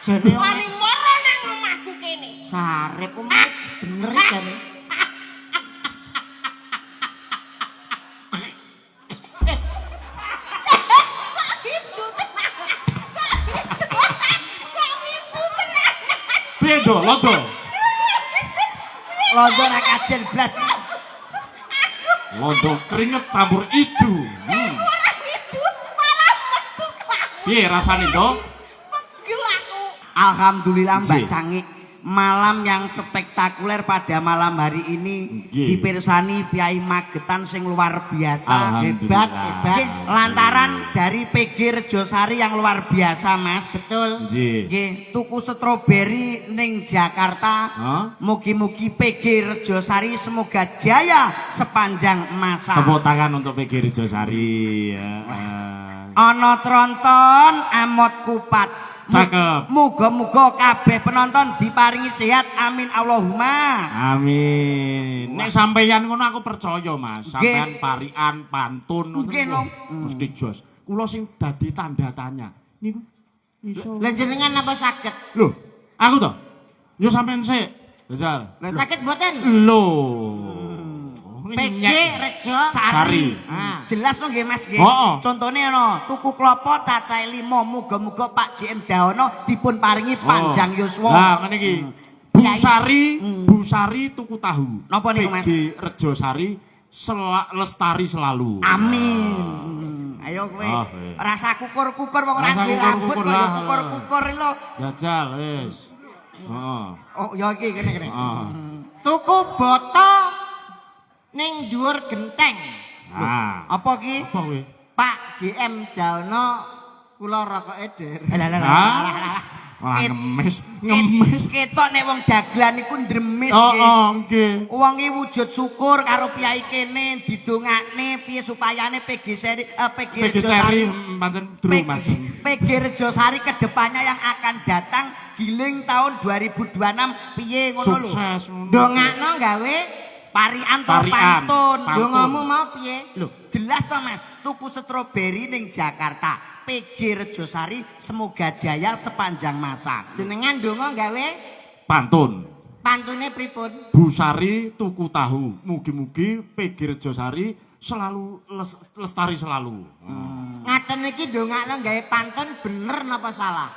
Jane wani moro nang omahku kene. sarep bener jane. Piye do, lodo? Londo ra kajen blas. Lodo keringet campur idu. Piye rasane, Do? Pegel aku. Alhamdulillah Mbak Nggih. Cangik, malam yang spektakuler pada malam hari ini Nggih. dipirsani Piai Magetan sing luar biasa. Alhamdulillah. Hebat. Lantaran dari PG Rejosari yang luar biasa, Mas. Betul. Nggih. Nggih, tuku stroberi ning Jakarta. Hah? Mugi-mugi PG Rejosari semoga jaya sepanjang masa. Tepuk tangan untuk PG Rejosari ya. Ana tronton amot kupat. Cakep. Muga-muga kabeh penonton diparingi sehat. Amin Allahumma. Amin. Nek sampeyan ngono aku percaya, Mas. Sampeyan Nggih. parian, pantun ngono. Nggih, Nom. Mesti jos. Kula sing dadi tanda tanya. Niku iso. Lah jenengan apa saged? Lho, aku to. Yo sampeyan sik. Jajal. Lah saged mboten? Lho. PG Rejo Sari. Ah, jelas no nggih Mas nggih. Heeh. Contone ana tuku klopo cacahe 5. Muga-muga Pak JM Dahono dipun paringi panjang yuswa. Lah ngene iki. Bu Kyai. Sari, Bu Sari tuku tahu. Napa niku, Mas? PG Rejosari lestari selalu. Amin. Ayo kowe Ah, weh. rasa kukur-kukur wong ora Rasa duwe rambut kukur-kukur kok ya lah. kukur-kukur lho. Jajal wis. Heeh. Oh ya iki kene. Heeh. Tuku boto ning dhuwur genteng. Ah. Apa ki? Apa kowe? Pak JM Dahono kula rokoke der. Wah, ngemis. Ketok nek wong dagelan iku ndremis Oh, nggih. oh, nggih. Wong iki wujud syukur karo piyai kene didongakne piye supayane PG Seri PG PG Seri pancen dru Mas. PG Rejosari kedepannya yang akan datang giling tahun 2026 piye ngono lho. Sukses ngono. Dongakno gawe parian to Parian, pantun. pantun. Dongamu mau piye? Lho, jelas to Mas, tuku stroberi ning Jakarta. PG Rejosari semoga jaya sepanjang masa. Jenengan donga gawe Pantun. pantune pripun? Bu Sari tuku tahu. Mugi-mugi PG Rejosari selalu lestari selalu. Ngaten iki dongakno gawe pantun bener napa salah?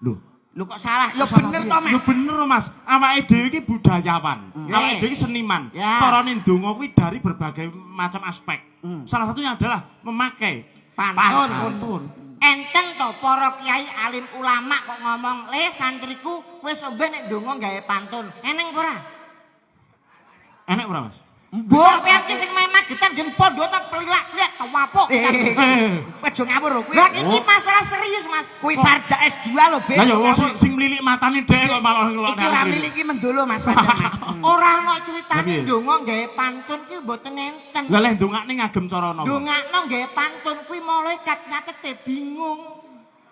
Loh, Lho kok salah? Lho bener to Mas. Lho bener Mas. Awake dhewe iki budayawan. Nggih. Awake dhewe iki seniman. Ya. Carane ndonga kuwi dari berbagai macam aspek. Salah satunya adalah memakai Pantun. Enten to para kiai alim ulama kok ngomong, "Le santriku wis ombe nek ndonga gawe pantun." Eneng ora? Enek ora Mas? Mbok sampeyan ki sing main magetan gen padha ta pelilak-pelik tawapuk. Kowe aja ngawur lho kuwi. Lah iki masalah serius Mas. Kuwi sarjak S2 lho, Be. Lah ya wong sing mlilik matane dhek kok malah ngelok. Iki ora miliki mendolo Mas pancen Mas. Ora ono critane Nggih. ndonga gawe pantun ki mboten enten. Lah leh ndongakne ngagem cara napa? Ndongakno gawe pantun kuwi malaikat nyatete bingung.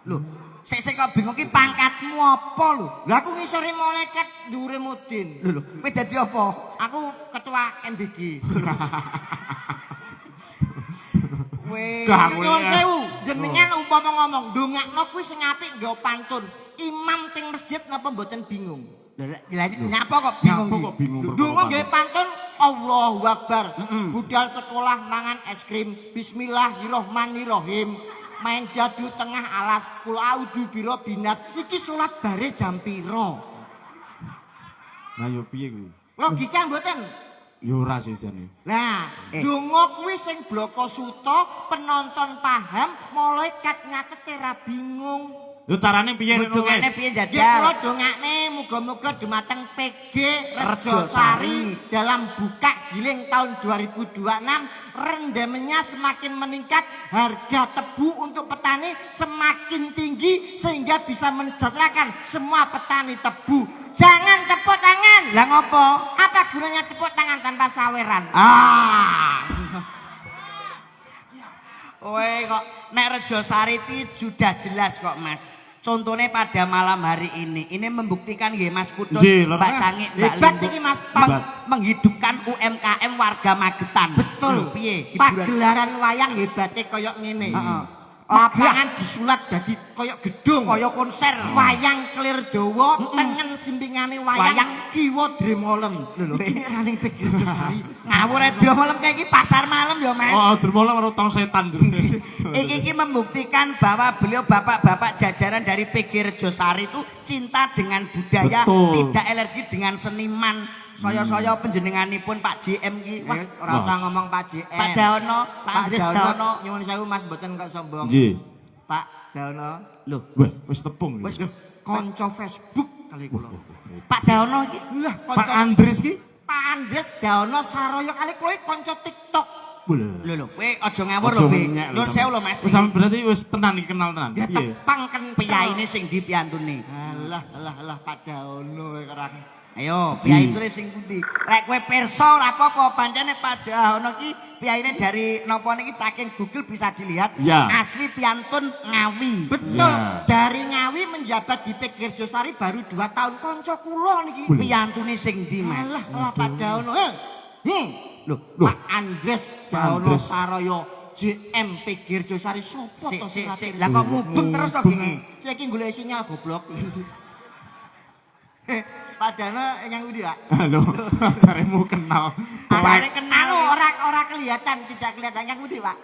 Lho, sik kok bingung ki pangkatmu apa lho? Lah aku ngisore malaikat dhuwure mudin. Lho, kowe dadi apa? Aku ketua MBG. Weh, Gak, kowe nyuwun ya. sewu, jenengan umpama ngomong ndongakno kuwi sing apik nggawa pantun. Imam teng masjid napa mboten bingung? Lah nyapa kok bingung? Nyapa kok bingung perkara Ndonga nggih pantun? pantun Allahu Akbar. Budal sekolah mangan es krim. Bismillahirrahmanirrahim. Main dadu tengah alas kul audu biro binas. Iki salat bare jam piro? Lah yo piye kuwi? Logika mboten. Yo ora sih jane. Nah, donga kuwi sing bloko suta, penonton paham, malaikat nyatete ra bingung. Yo carane piye ngono Dongane kuwi? piye Ya jajal? kula dongakne muga-muga dumateng PG Rejosari dalam buka giling tahun 2026 rendemennya semakin meningkat, harga tebu untuk petani semakin tinggi sehingga bisa mensejahterakan semua petani tebu. Jangan tepuk tangan. Lah ngopo? Apa gunanya tepuk tangan tanpa saweran? Ah. Kowe kok nek Rejosari iki sudah jelas kok Mas. Contohnya pada malam hari ini membuktikan nggih Mas Putut, Nggih, lho. Mbak Cangik, Mbak Hebat Lindu, iki, Mas. menghidupkan UMKM warga Magetan. Betul. Piye? Pagelaran wayang hebate koyok ngene. Heeh. lapangan disulap dadi kaya gedung, kaya konser. wayang clear dawa, tengen simpingane wayang kiwa Dremolem. Lho, Iki raning pikir Josari. Ngawur Dremolem kayak iki pasar malam ya, Mas. Oh, dermola karo tong setan. Iki membuktikan bahwa beliau bapak-bapak jajaran dari PG Rejosari itu cinta dengan budaya, Betul. tidak alergi dengan seniman. Saya penjenenganipun Pak JM ki. Wah, Ora usah ngomong Pak JM. Pak Daono, Pak Andres Daono. Nyuwun sewu Mas mboten kok sombong. Nggih. Pak Daono. Loh, Wah, wis tepung. Wis kanca Facebook kali kula. Pak Daono iki. Lah Pak kanca Andres ki? Pak Andres Daono Saraya kali kowe kanca TikTok. Boleh. Lho, kowe aja ngawur lho, Bi. Nuwun sewu lho, Mas. Wis sampe berarti wis tenan iki kenal tenan. Ya Piye? tepang kan Piyaine sing ndi piantune? Alah Pak Daono kerang. Ayo, piyai itu sing pundi? Lek kowe pirsa ora apa-apa, pancene Pak Daono ki piyaine dari napa niki saking Google bisa dilihat Ya. asli piantun Ngawi. Betul. Ya. Dari Ngawi menjabat di PG Rejosari baru 2 tahun kanca kula niki. Piyantune sing ndi, Mas? Alah Pak Daono. Loh, Pak Andres Daono Andres. Saraya JM PG Rejosari sopo to Sik. Lah kok mubeng terus to gini? Saiki golek sinyal goblok. Pak Daono yang ndi, Pak? Halo, caremu kenal. Awake kenal lho, Ora kelihatan, tidak kelihatan yang ndi, Pak?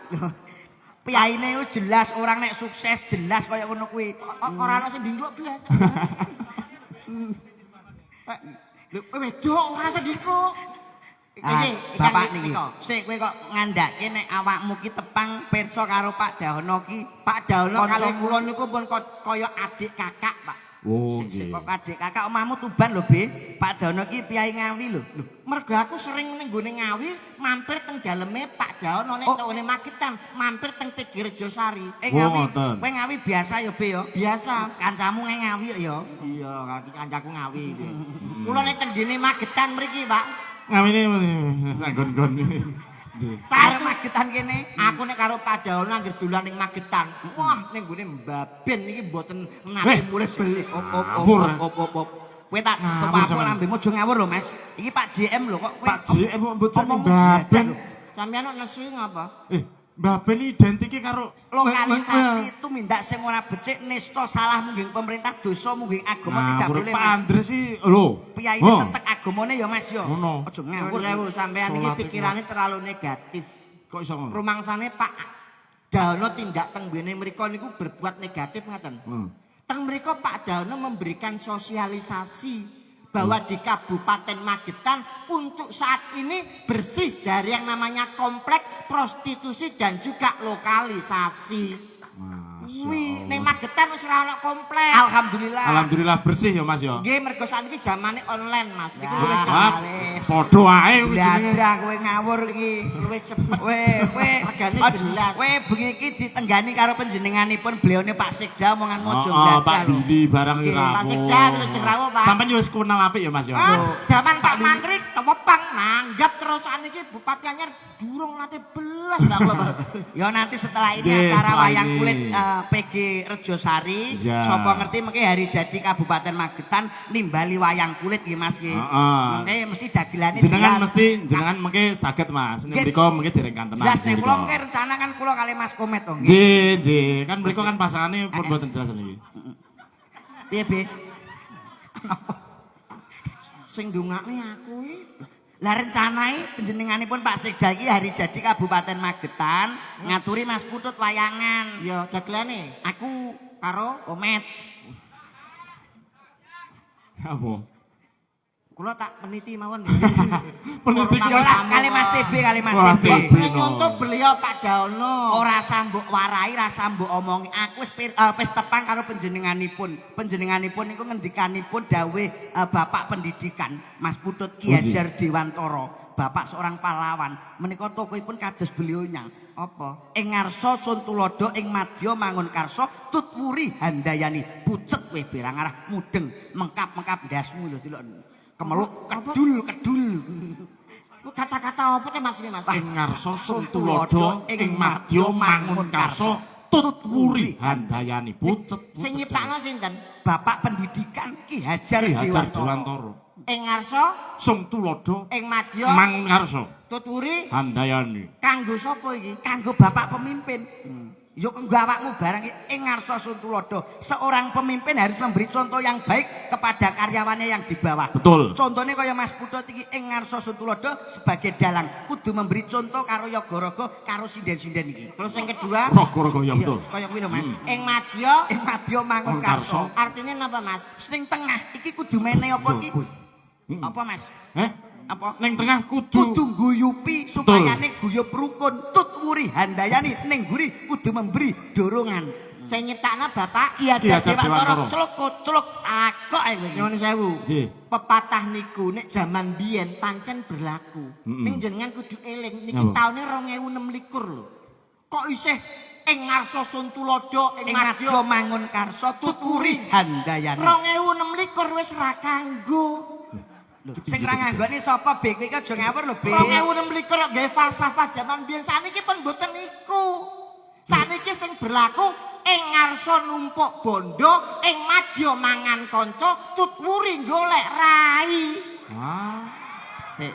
piyaine jelas orang nek sukses jelas kaya ngono kuwi. Ora ana sing ndingkluk blas. Lho, wedok ora sing ndingkluk. Bapak niki. Sik kowe kok ngandhake nek awakmu ki tepang pirsa karo Pak Daono ki. Pak Daono kali kula niku pun kaya adik kakak, Pak. Oh, Sik nggih. kok adik kakak omahmu Tuban lho, Be. Pak Daono ki piyai Ngawi lho. Mergo aku sering ning gone Ngawi, mampir teng daleme Pak Daono nek tone Magetan, mampir teng PG Rejosari. Ngawi, ngoten. kowe Ngawi biasa ya, Be ya. Biasa. Kancamu nang Ngawi ya. Iya, kancaku Ngawi. Kula nek teng dene Magetan mriki, Pak. Ngawine sanggon-gon. Nggih. Arep Magetan kene. Aku nek karo Pak Daono anggere dolan ning Magetan. Wah, ning gone Mbaben iki mboten nate mulih beli. Ngawur. Kowe tak Ngawur tepako sampean. lambemu aja ngawur lho, Mas. Iki Pak JM lho kok kowe. Pak JM kok mbocok Omong Mbaben. Sampeyan nesu ngapa? Mbaben identike karo Lokalisasi itu mindak sing ora becik nista salah mungging pemerintah dosa mungging agama tidak boleh. Pak Mas. Andres sih lho. Piyaine Oh. tetek agamane ya Mas ya. Ngono. Aja Ngawur ngawur. sewu sampeyan iki Sholat pikirane terlalu negatif. Kok iso ngono? Rumangsane Pak Daono tindak teng bene mriku niku berbuat negatif ngaten. Teng mriku Pak Daono memberikan sosialisasi bahwa di Kabupaten Magetan untuk saat ini bersih dari yang namanya komplek prostitusi dan juga lokalisasi. Wih, ning Magetan wis ora ana komplek. Alhamdulillah. Alhamdulillah bersih ya Mas ya. Nggih, mergo sakniki zamane online, Mas. Niku Ya. luwih Ah, cepet. padha wae kuwi jenenge. Bladrah kowe ngawur iki. Luwih cepet. Kowe Regane aja- jelas. Kowe bengi iki ditenggani karo panjenenganipun beliaune Pak Sekda omongan mojo Oh, Pak bladrah lho. Billy barang iki Pak Sekda wis jengrawuh, Pak. Sampeyan yo wis kenal apik ya Mas ya. Zaman Pak Mantri tewepang nanggap terus niki Bupati Anyar durung nate belas lah kula. Ya nanti setelah ini Yes, acara setelah wayang ini. kulit PG Rejosari, Ya. sapa ngerti mengki hari jadi Kabupaten Magetan nimbali wayang kulit nggih Mas nggih. Heeh. Mengki mesti dagelane Jenengan jelas. mesti jenengan mengke saged Mas. Ning Nggih. mriku mengke dereng kantenan. Jelas nek mriku. kula mengki rencana kan kula kali Mas Komet to nggih. Nggih, nggih. Kan mriku kan pasangane pun boten jelas niki. Piye, Be? Sing ndongakne aku iki Lah rencanai panjenenganipun Pak Sekda iki hari jadi Kabupaten Magetan ngaturi Mas Putut wayangan. ya dagelane Aku karo Komet. Apa? kula tak peniti mawon. Peneliti Ya lah kali Mas TB kali Mas Wah, TB. TB. Nyontok beliau Pak Daono. Ora sambuk warai, ora sambuk omongi. Aku wis tepang karo panjenenganipun. Panjenenganipun niku ngendikanipun dawuh Bapak Pendidikan Mas Putut Ki Hajar Dewantara. Bapak seorang pahlawan. Menika tokohipun kados beliaunya. Apa? Ing ngarsa sun tulodo ing madya mangun karsa tutwuri handayani pucet kowe berang arah mudeng mengkap-mengkap ndasmu lho delok kemeluk kedul. Ku kata-kata apa teh Mas iki Mas? ing ngarsa sun tulodo ing madya mangun karsa tut wuri handayani pucet. Sing nyiptakno sinten? Bapak Pendidikan Ki Hajar Ki Hajar Dewantara. Dewantara. Ing ngarsa, Sung tulodo ing madya, mangun karsa tuturi handayani. kanggo sapa iki? Kanggo Bapak Pemimpin. Yo kanggo awakmu barang ing ngarsa Suntulodo. Seorang pemimpin harus memberi contoh yang baik kepada karyawannya yang di bawah. Betul. Contohnya kaya Mas Putut iki ing ngarsa Suntulodo sebagai dalang kudu memberi contoh karo Yogorogo karo sinden-sinden iki. Terus yang kedua, Rogo-rogo ya betul. Kaya kuwi lho Mas. ing madya Mangun Karso. artinya napa Mas? Sing tengah iki kudu meneh apa iki? Apa Mas? Apa? Ning tengah Kudu kudu guyupi supaya nek guyup rukun tut wuri handayani ning guri kudu memberi dorongan. Sing nyiptakna Bapak Ki Hajar Dewantara. Celuk akok ae kowe. Nyuwun sewu. Nggih. Pepatah niku nek jaman biyen pancen berlaku. Ning jenengan kudu eling niki Napa? taune 2026 lho. Kok isih ing ngarsa Suntulodo ing Ing madya madya mangun karso tut wuri handayani. 2026 wis ra kanggo. Sing ra nganggone sapa Bek iki aja ngawur lho Bek. 2026 kok nggih falsafah jaman biyen saniki pun mboten niku. Saniki sing berlaku ing ngarsa numpuk bondo, ing madya mangan kanca, tut wuri golek rai. Ah. Sik.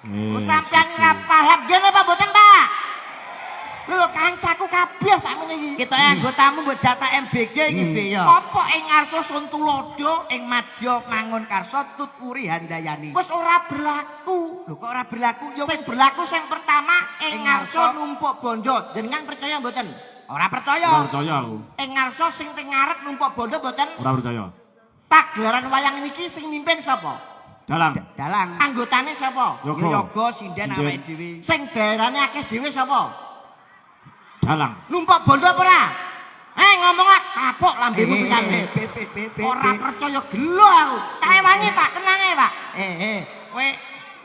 Ku sampeyan ora paham ngene apa mboten, Pak? Lho kancaku kabeh sakmene iki. Kita anggotamu mbok jatah MBG iki Be ya. Apa ing ngarsa Suntulodo Ing madya mangun karso tut wuri handayani. wis ora berlaku. Lho kok ora berlaku yo Sing berlaku sing pertama ing Ing ngarsa ngarsa numpuk bondo. Jenengan percaya mboten? ora percaya. Ora percaya aku. Ing ngarsa sing teng ngarep numpuk bondo mboten? Ora percaya. Pagelaran wayang niki sing mimpin sapa? Dalang. Dalang. Anggotane sapa? Yoga. Yoga sinden Sinden. awake dhewe. Sing bayarane akeh dhewe sapa? Dalang. Numpak bondo apa ora? Ngomong lah kapok lambemu pisan. Be. Ora percaya gelo aku. Tak ewangi Pak, tenang ae Pak.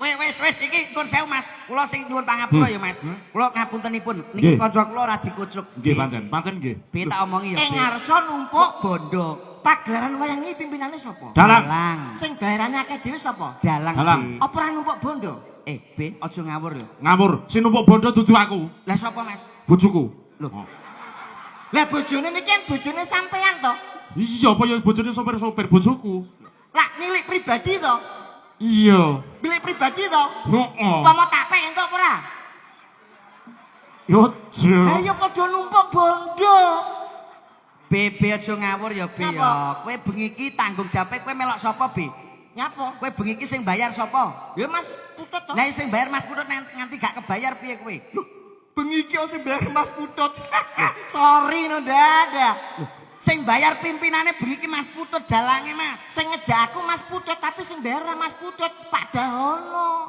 Kowe wis iki pun sewu Mas. Kula sing nyuwun pangapura ya Mas. Kula ngapuntenipun niki Nggih. kanca kula ora dikucuk. Nggih pancen nggih. Be tak omongi ya. Ing Be. ngarsa numpuk bondo. pagelaran wayang iki pimpinane sapa? Dalang. Sing bayarane akeh dhewe sapa? Dalang. Dalang. Be. Apa ora numpuk bondo? Be aja ngawur lho. Ngawur. Sing numpuk bondo dudu aku. Lah sapa Mas? Bojoku. Lho. Lah bojone niki kan bojone sampean to. Iya apa ya bojone sopir-sopir bojoku. Lah milik pribadi to. Iya. Milik pribadi to. Heeh. Upama tak pek entuk apa ora? Yo. Lah ya padha numpuk bondo. Be aja ngawur ya Be ya. Kowe bengi iki tanggung jawabe kowe melok sapa Be? Nyapa? Kowe bengi iki sing bayar sapa? Ya Mas Putut to. Lah sing bayar Mas Putut nganti gak kebayar piye kowe? Loh, bengi iki sing bayar Mas Putut. Sorry no dadah. Sing bayar pimpinane bengi iki Mas Putut dalange Mas. Sing ngejak aku Mas Putut tapi sing bayar ora Mas Putut, Pak Dahono.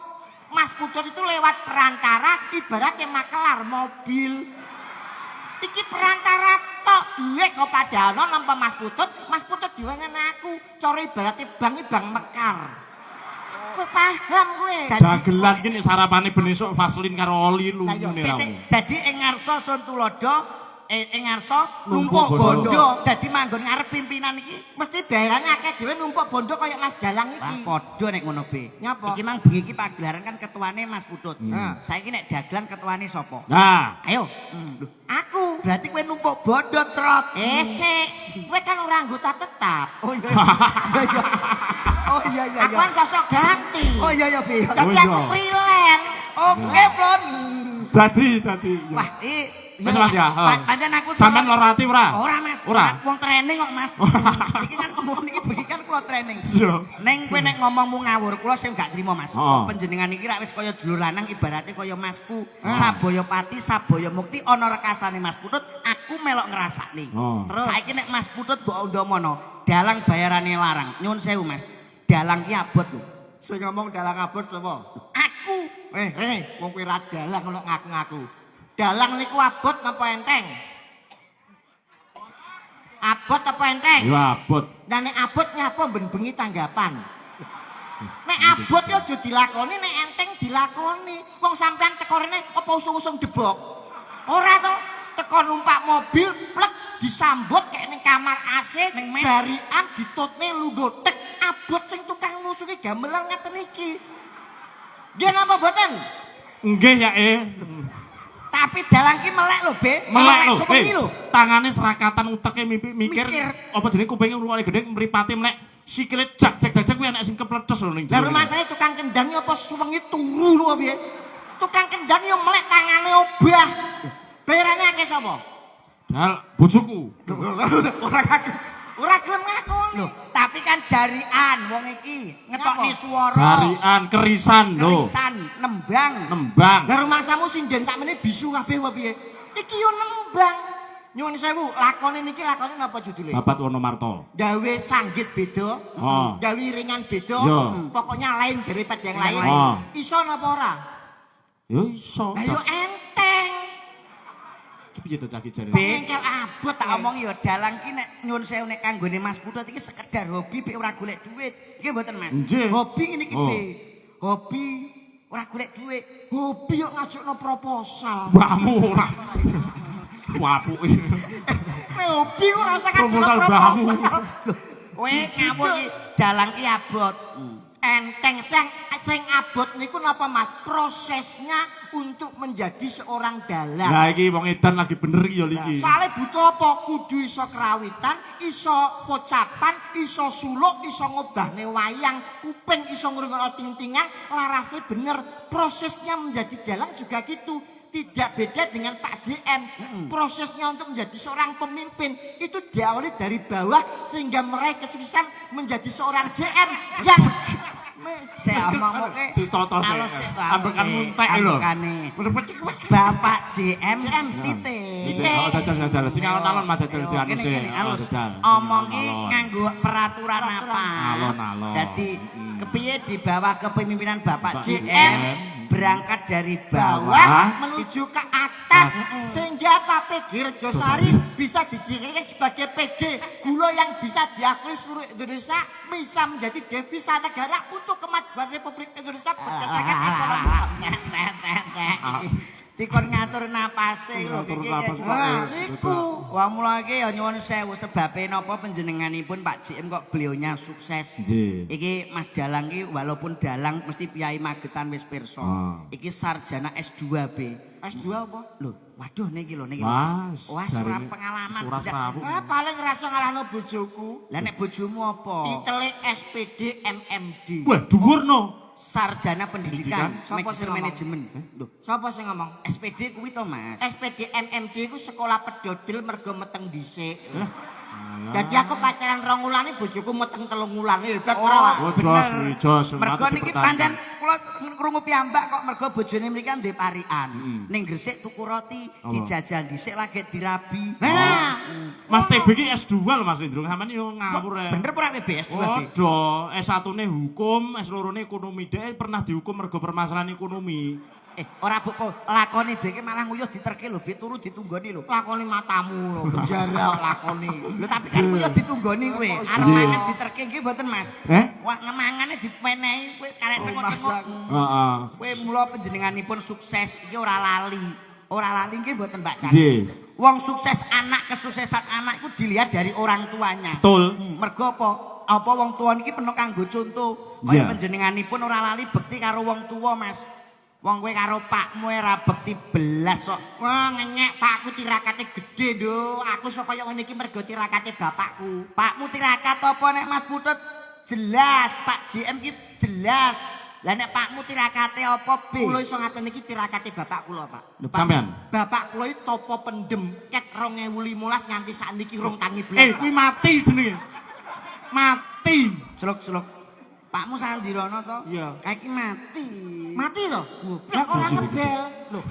Mas Putut itu lewat perantara ibaratnya makelar mobil. Iki perantara tok duit kok Pak Dahono nampa Mas Putut diwengen aku. Cara ibaratnya bang mekar. Kowe paham kowe? Dagelan ki nek sarapane ben esuk vaselin karo oli Lah yo lumune sik, ra. sik. Dadi ing ngarsa Suntulodo ing ngarsa Numpuk numpuk bondo. bondo. Dadi manggon ngarep pimpinan iki Mesti bayarannya akeh dhewe numpuk bondo kaya Mas Dalang iki. padha nek ngono Be. Nyapa? Iki mang bengi iki pagelaran kan ketuane Mas Putut. Hmm. Saiki nek dagelan ketuane sapa? Nah, Ayo. Lho, Aku. berarti kowe numpuk bondo cerot. Sik, kowe kan ora anggota tetap. Oh iya. Iya. Oh iya iya Aku iya. kan sosok ganti. Oh iya iya Be. Dadi Oh, aku iya. freelance. Oke, Plon. dadi. iya. Wah, Wis Mas ya. Pancen aku Sampeyan lara ati ora? Ora Mas. Ora. Wong training kok Mas. Iki kan ngomong iki bengi kan kula training. Iya. Neng kowe nek ngomongmu ngawur, kula sing gak trima Mas. Oh. Panjenengan iki rak wis kaya dulur lanang ibaratnya kaya Masku. Sabaya Pati, Sabaya Mukti ana rekasane Mas Putut, aku melok ngrasakne. Oh. Terus saiki nek Mas Putut mbok ndomono, dalang bayarane larang. Nyuwun sewu Mas. Dalang ki abot lho. Sing ngomong dalang abot sapa? Aku. Wong kowe ra dalang kok ngaku-ngaku. Dalang niku abot napa enteng? Abot apa enteng? Yo abot. Lah nek abot nyapa ben bengi tanggapan. Nek abot yo aja dilakoni, nek enteng dilakoni. Wong sampean teko rene apa usung-usung debok? Ora to, teko numpak mobil plek disambut kayak ning kamar AC ning jarian ditutne lungguh tek abot sing tukang nusuki gamelan ngeten iki. Nggih napa mboten? Nggih ya Tapi dalang ki melek lho, Be. Melek lho. Sewengi lho. Tangane serakatan uteke mikir Mikir. apa jenenge kupinge ngrungokne gedhe mripate melek sikile jak kuwi enek sing kepletes lho ning Lah jero. rumah saya tukang kendang apa suwengi turu lho piye? Tukang kendang yo melek tangane obah. Bayarane akeh sapa? Padahal bojoku. Ora gelem ngakoni. Loh, tapi kan jarian wong iki ngetokne swara. Jarian kerisan lho. Kerisan nembang. Nembang. Lah rumasamu sinden sakmene bisu kabeh wae piye? Iki yo nembang. Nyuwun sewu, lakone niki lakone napa judule? Babat Wonomarto. Gawe sanggit beda, Oh. gawe iringan beda, Yo. pokoknya lain daripada yang lain. Oh. Iso napa ora? Yo iso. Lah yo enteng. Iki piye to cah iki jare? Bengkel abot Tak omong ya dalang ki nek nyuwun sewu nek kanggone Mas Putut iki sekedar hobi pek ora golek duit. Iki mboten Mas. Nggih. Hobi ngene iki Oh. Be. Hobi ora golek duit. hobi yo ngajukno proposal. Mbahmu ora. Wapuke. Hobi ora usah ngajukno Proposal proposal. Kowe ngawur iki dalang ki abot. Enteng sing abot niku napa Mas? Prosesnya untuk menjadi seorang dalang. Lah iki wong edan lagi bener iki ya iki. Soale butuh apa? Kudu iso kerawitan, iso pocapan, iso suluk, iso ngobahne wayang, kuping iso ngrungokno ting-tingan, larase bener. Prosesnya menjadi dalang juga gitu. Tidak beda dengan Pak JM. Prosesnya untuk menjadi seorang pemimpin itu diawali dari bawah sehingga meraih kesuksesan menjadi seorang JM yang Saya omong kowe Ditoto sik. alus sik, Pak, Ambekan alus sik. muntek lho. Ambekane. Bapak JM titik. Oh, jajal. Sing alon-alon Mas jajal dianu Kene, sik. kene, Oh, alus. jajal. Omong ki Alon. nganggo peraturan apa? Alon-alon. Jadi kepiye di bawah kepemimpinan Bapak Pak JM JM. berangkat dari bawah bawah menuju ke atas sehingga Pak PG Rejosari bisa dijadikan sebagai PG gula yang bisa diakui seluruh Indonesia bisa menjadi devisa negara untuk kemajuan Republik Indonesia berdasarkan ekonomi. Dikon ngatur napase lho Ngatur iki. napas, Pak. Nah, niku. Wah mula iki ya nyuwun sewu sebabe napa panjenenganipun Pak JM kok beliaunya sukses. Nggih. Iki Mas Dalang iki walaupun dalang mesti piyai magetan wis pirsa. Iki sarjana S2 B. S2 apa? Loh, waduh niki lho niki Mas, Wah, dari ora ini pengalaman. surah blas. Prabu. Paling rasa ngalahno bojoku. Lah nek bojomu apa? Titele SPD MMD. Wah, dhuwur no. Sarjana pendidikan, Sapa sing magister ngomong? manajemen. Loh, Sapa sing ngomong? SPD kuwi to, Mas. SPD MMD ku sekolah pedodil mergo meteng dhisik. Dadi aku pacaran 2 wulan bojoku meteng 3 wulan. Hebat ora, Pak? Oh, jos. Mergo niki pancen kula krungu piyambak kok mergo bojone mriki kan ndek parikan. Ning Gresik tuku roti, dijajal dhisik lagi dirabi. Nah, Mas TB ki S2 lho Mas Windrung, sampean yo ngawur ya. Bener ora WBS 2 Waduh, S1-ne hukum, S2-ne ekonomi. Dhek pernah dihukum mergo permasalahan ekonomi. Ora bu kok lakoni beke malah nguyuh diterke lho, be turu ditunggoni lho. lakoni matamu lho, penjara lakoni. Lho tapi kan nguyuh ditunggoni kowe. Arep mangan diterke nggih mboten Mas. Wah ngemangane dipenehi kowe karek tengok-tengok. Heeh. Kowe mula panjenenganipun sukses iki ora lali. Ora lali nggih mboten Mbak Chan. Nggih. Wong sukses anak, kesuksesan anak itu dilihat dari orang tuanya. Betul. Mergo apa? Apa wong tua niki penuh kanggo contoh. Kaya panjenenganipun ora lali bekti karo wong tua, Mas. Wong kowe karo pakmu ora bekti belas kok. Wah, ngenyek pakku tirakate gede lho. Aku sok kaya ngene iki mergo tirakate bapakku. Pakmu tirakat apa nek Mas Putut? Jelas, Pak JM ki jelas. Lah nek pakmu tirakate apa, B? Kula iso ngaten iki tirakate bapak kula, Pak. Sampean. Bapak kula iki topo pendem ket 2015 nganti sakniki rong tangi blas. Kuwi mati jenenge. Mati. Celuk-celuk. Pakmu Sandirono to? Iya. Kaiki mati. Mati to? Lah ora ngebel. Loh.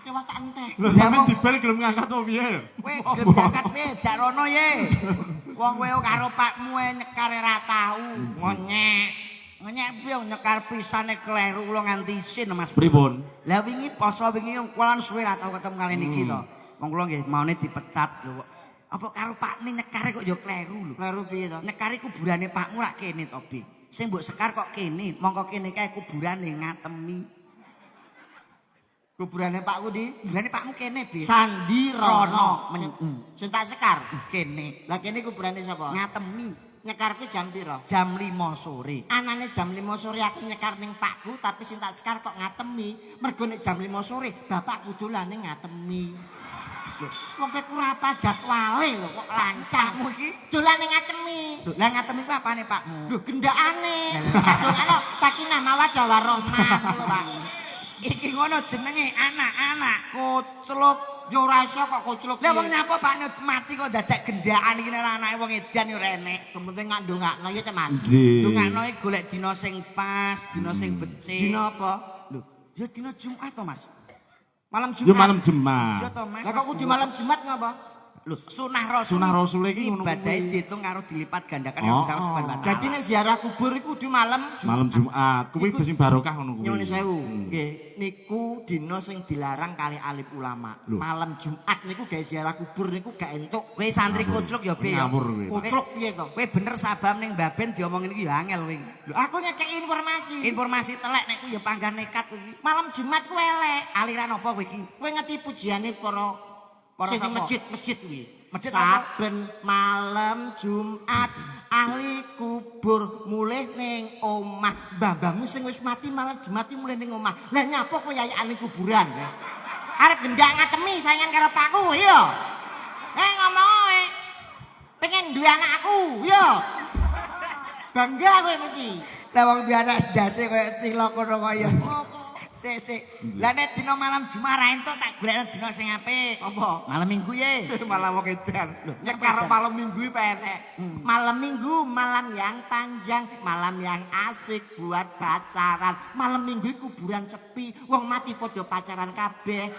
Kewas tak entek. Lho sampean dibel gelem ngangkat opo piye? Kowe gelem ngangkat piye? Jak rono ye. Wong kowe karo pakmu nyekar ora tau. Ngonyek. Ngonyek piye nyekar pisane kleru kula nganti isin Mas. Pripun? Lah wingi poso wingi kula suwe ra tau ketemu kali niki to. Wong kula nggih maune dipecat lho kok. Apa karo Pak Ni nyekare kok ya kleru lho. Kleru piye to? Nyekari kuburane pakmu rak kene to, Bi. Sing mbok sekar kok kene, mongko kene kae kuburane ngatemi. Kuburane Pakku di Kuburane pakmu kene, Bi. Sandirono. Sing tak sekar. Kene. Lah kene kuburane sapa? Ngatemi Nyekarke jam pira? jam 5 sore. Anane jam 5 sore aku nyekar ning Pakku tapi sing tak sekar kok ngatemi. Mergo nek jam 5 sore bapakku dolane ngatemi. Wong kowe ora apa jadwale lho kok lancahmu iki dolane ngatemi. Lah ngatemi ku apane pakmu? Lho gendakane. Kadang sakinah mawaddah warahmah lho Pak. Iki ngono jenenge anak-anak. Kocluk yo ora waso kok kucluk. Lah wong nyapa Pak Nut mati kok dadak gendaan iki nek anake wong edan yo renek. Sementing ngak ndongakno ya, Mas. Dongakno iki golek dina sing pas, dina sing becik. Dina apa? Lho, ya dina Jumat to, Mas. Malam Yo Jumat. malam Jumat. Iya to, Mas. Lah kok kudu malam Jumat ngapa? Lho, sunah rasul. Sunah rasul iki ngono ibadahe kuwi. diitung karo dilipat gandakan Oh, yang besar subhanahu wa ta'ala. Dadi nek ziarah kubur iku kudu malam Malam Jumat. Kuwi Iku- sing barokah ngono kuwi. Nyuwun sewu. Nggih, niku dina sing dilarang kali alim ulama. Lho. Malam Jumat niku gawe ziarah kubur niku gak entuk. Kowe santri kucluk ya be ya. Ngawur kowe. Kucluk piye to? Kowe bener sabam ning Baben diomongin iki ya angel kowe. Lho, aku ngekeki informasi. Informasi telek nek ku ya panggan nekat kowe iki. Malam Jumat ku elek. Aliran apa kowe iki? Kowe ngerti pujiane para sing sapa? masjid kuwi. Masjid apa? Saben malam Jumat ahli kubur mulih ning omah. Mbah-mbahmu sing wis mati malam Jumat iki mulih ning omah. Lah nyapa kowe yayane kuburan? Arep gendak ngatemi saingan karo pakku ya. Ngomong kowe. Pengen duwe anakku ya. Bangga kowe mesti. Lah wong duwe anak sedase koyo cilok ngono kaya. Sik. Lah nek dina malam Jumat ra entuk tak golekno dina sing apik. Apa? Malam Minggu ye. Malam wong edan. Nek karo malam Minggu iki penek. Malam Minggu malam yang panjang, malam yang asik buat pacaran. Malam Minggu iki kuburan sepi, wong mati padha pacaran kabeh.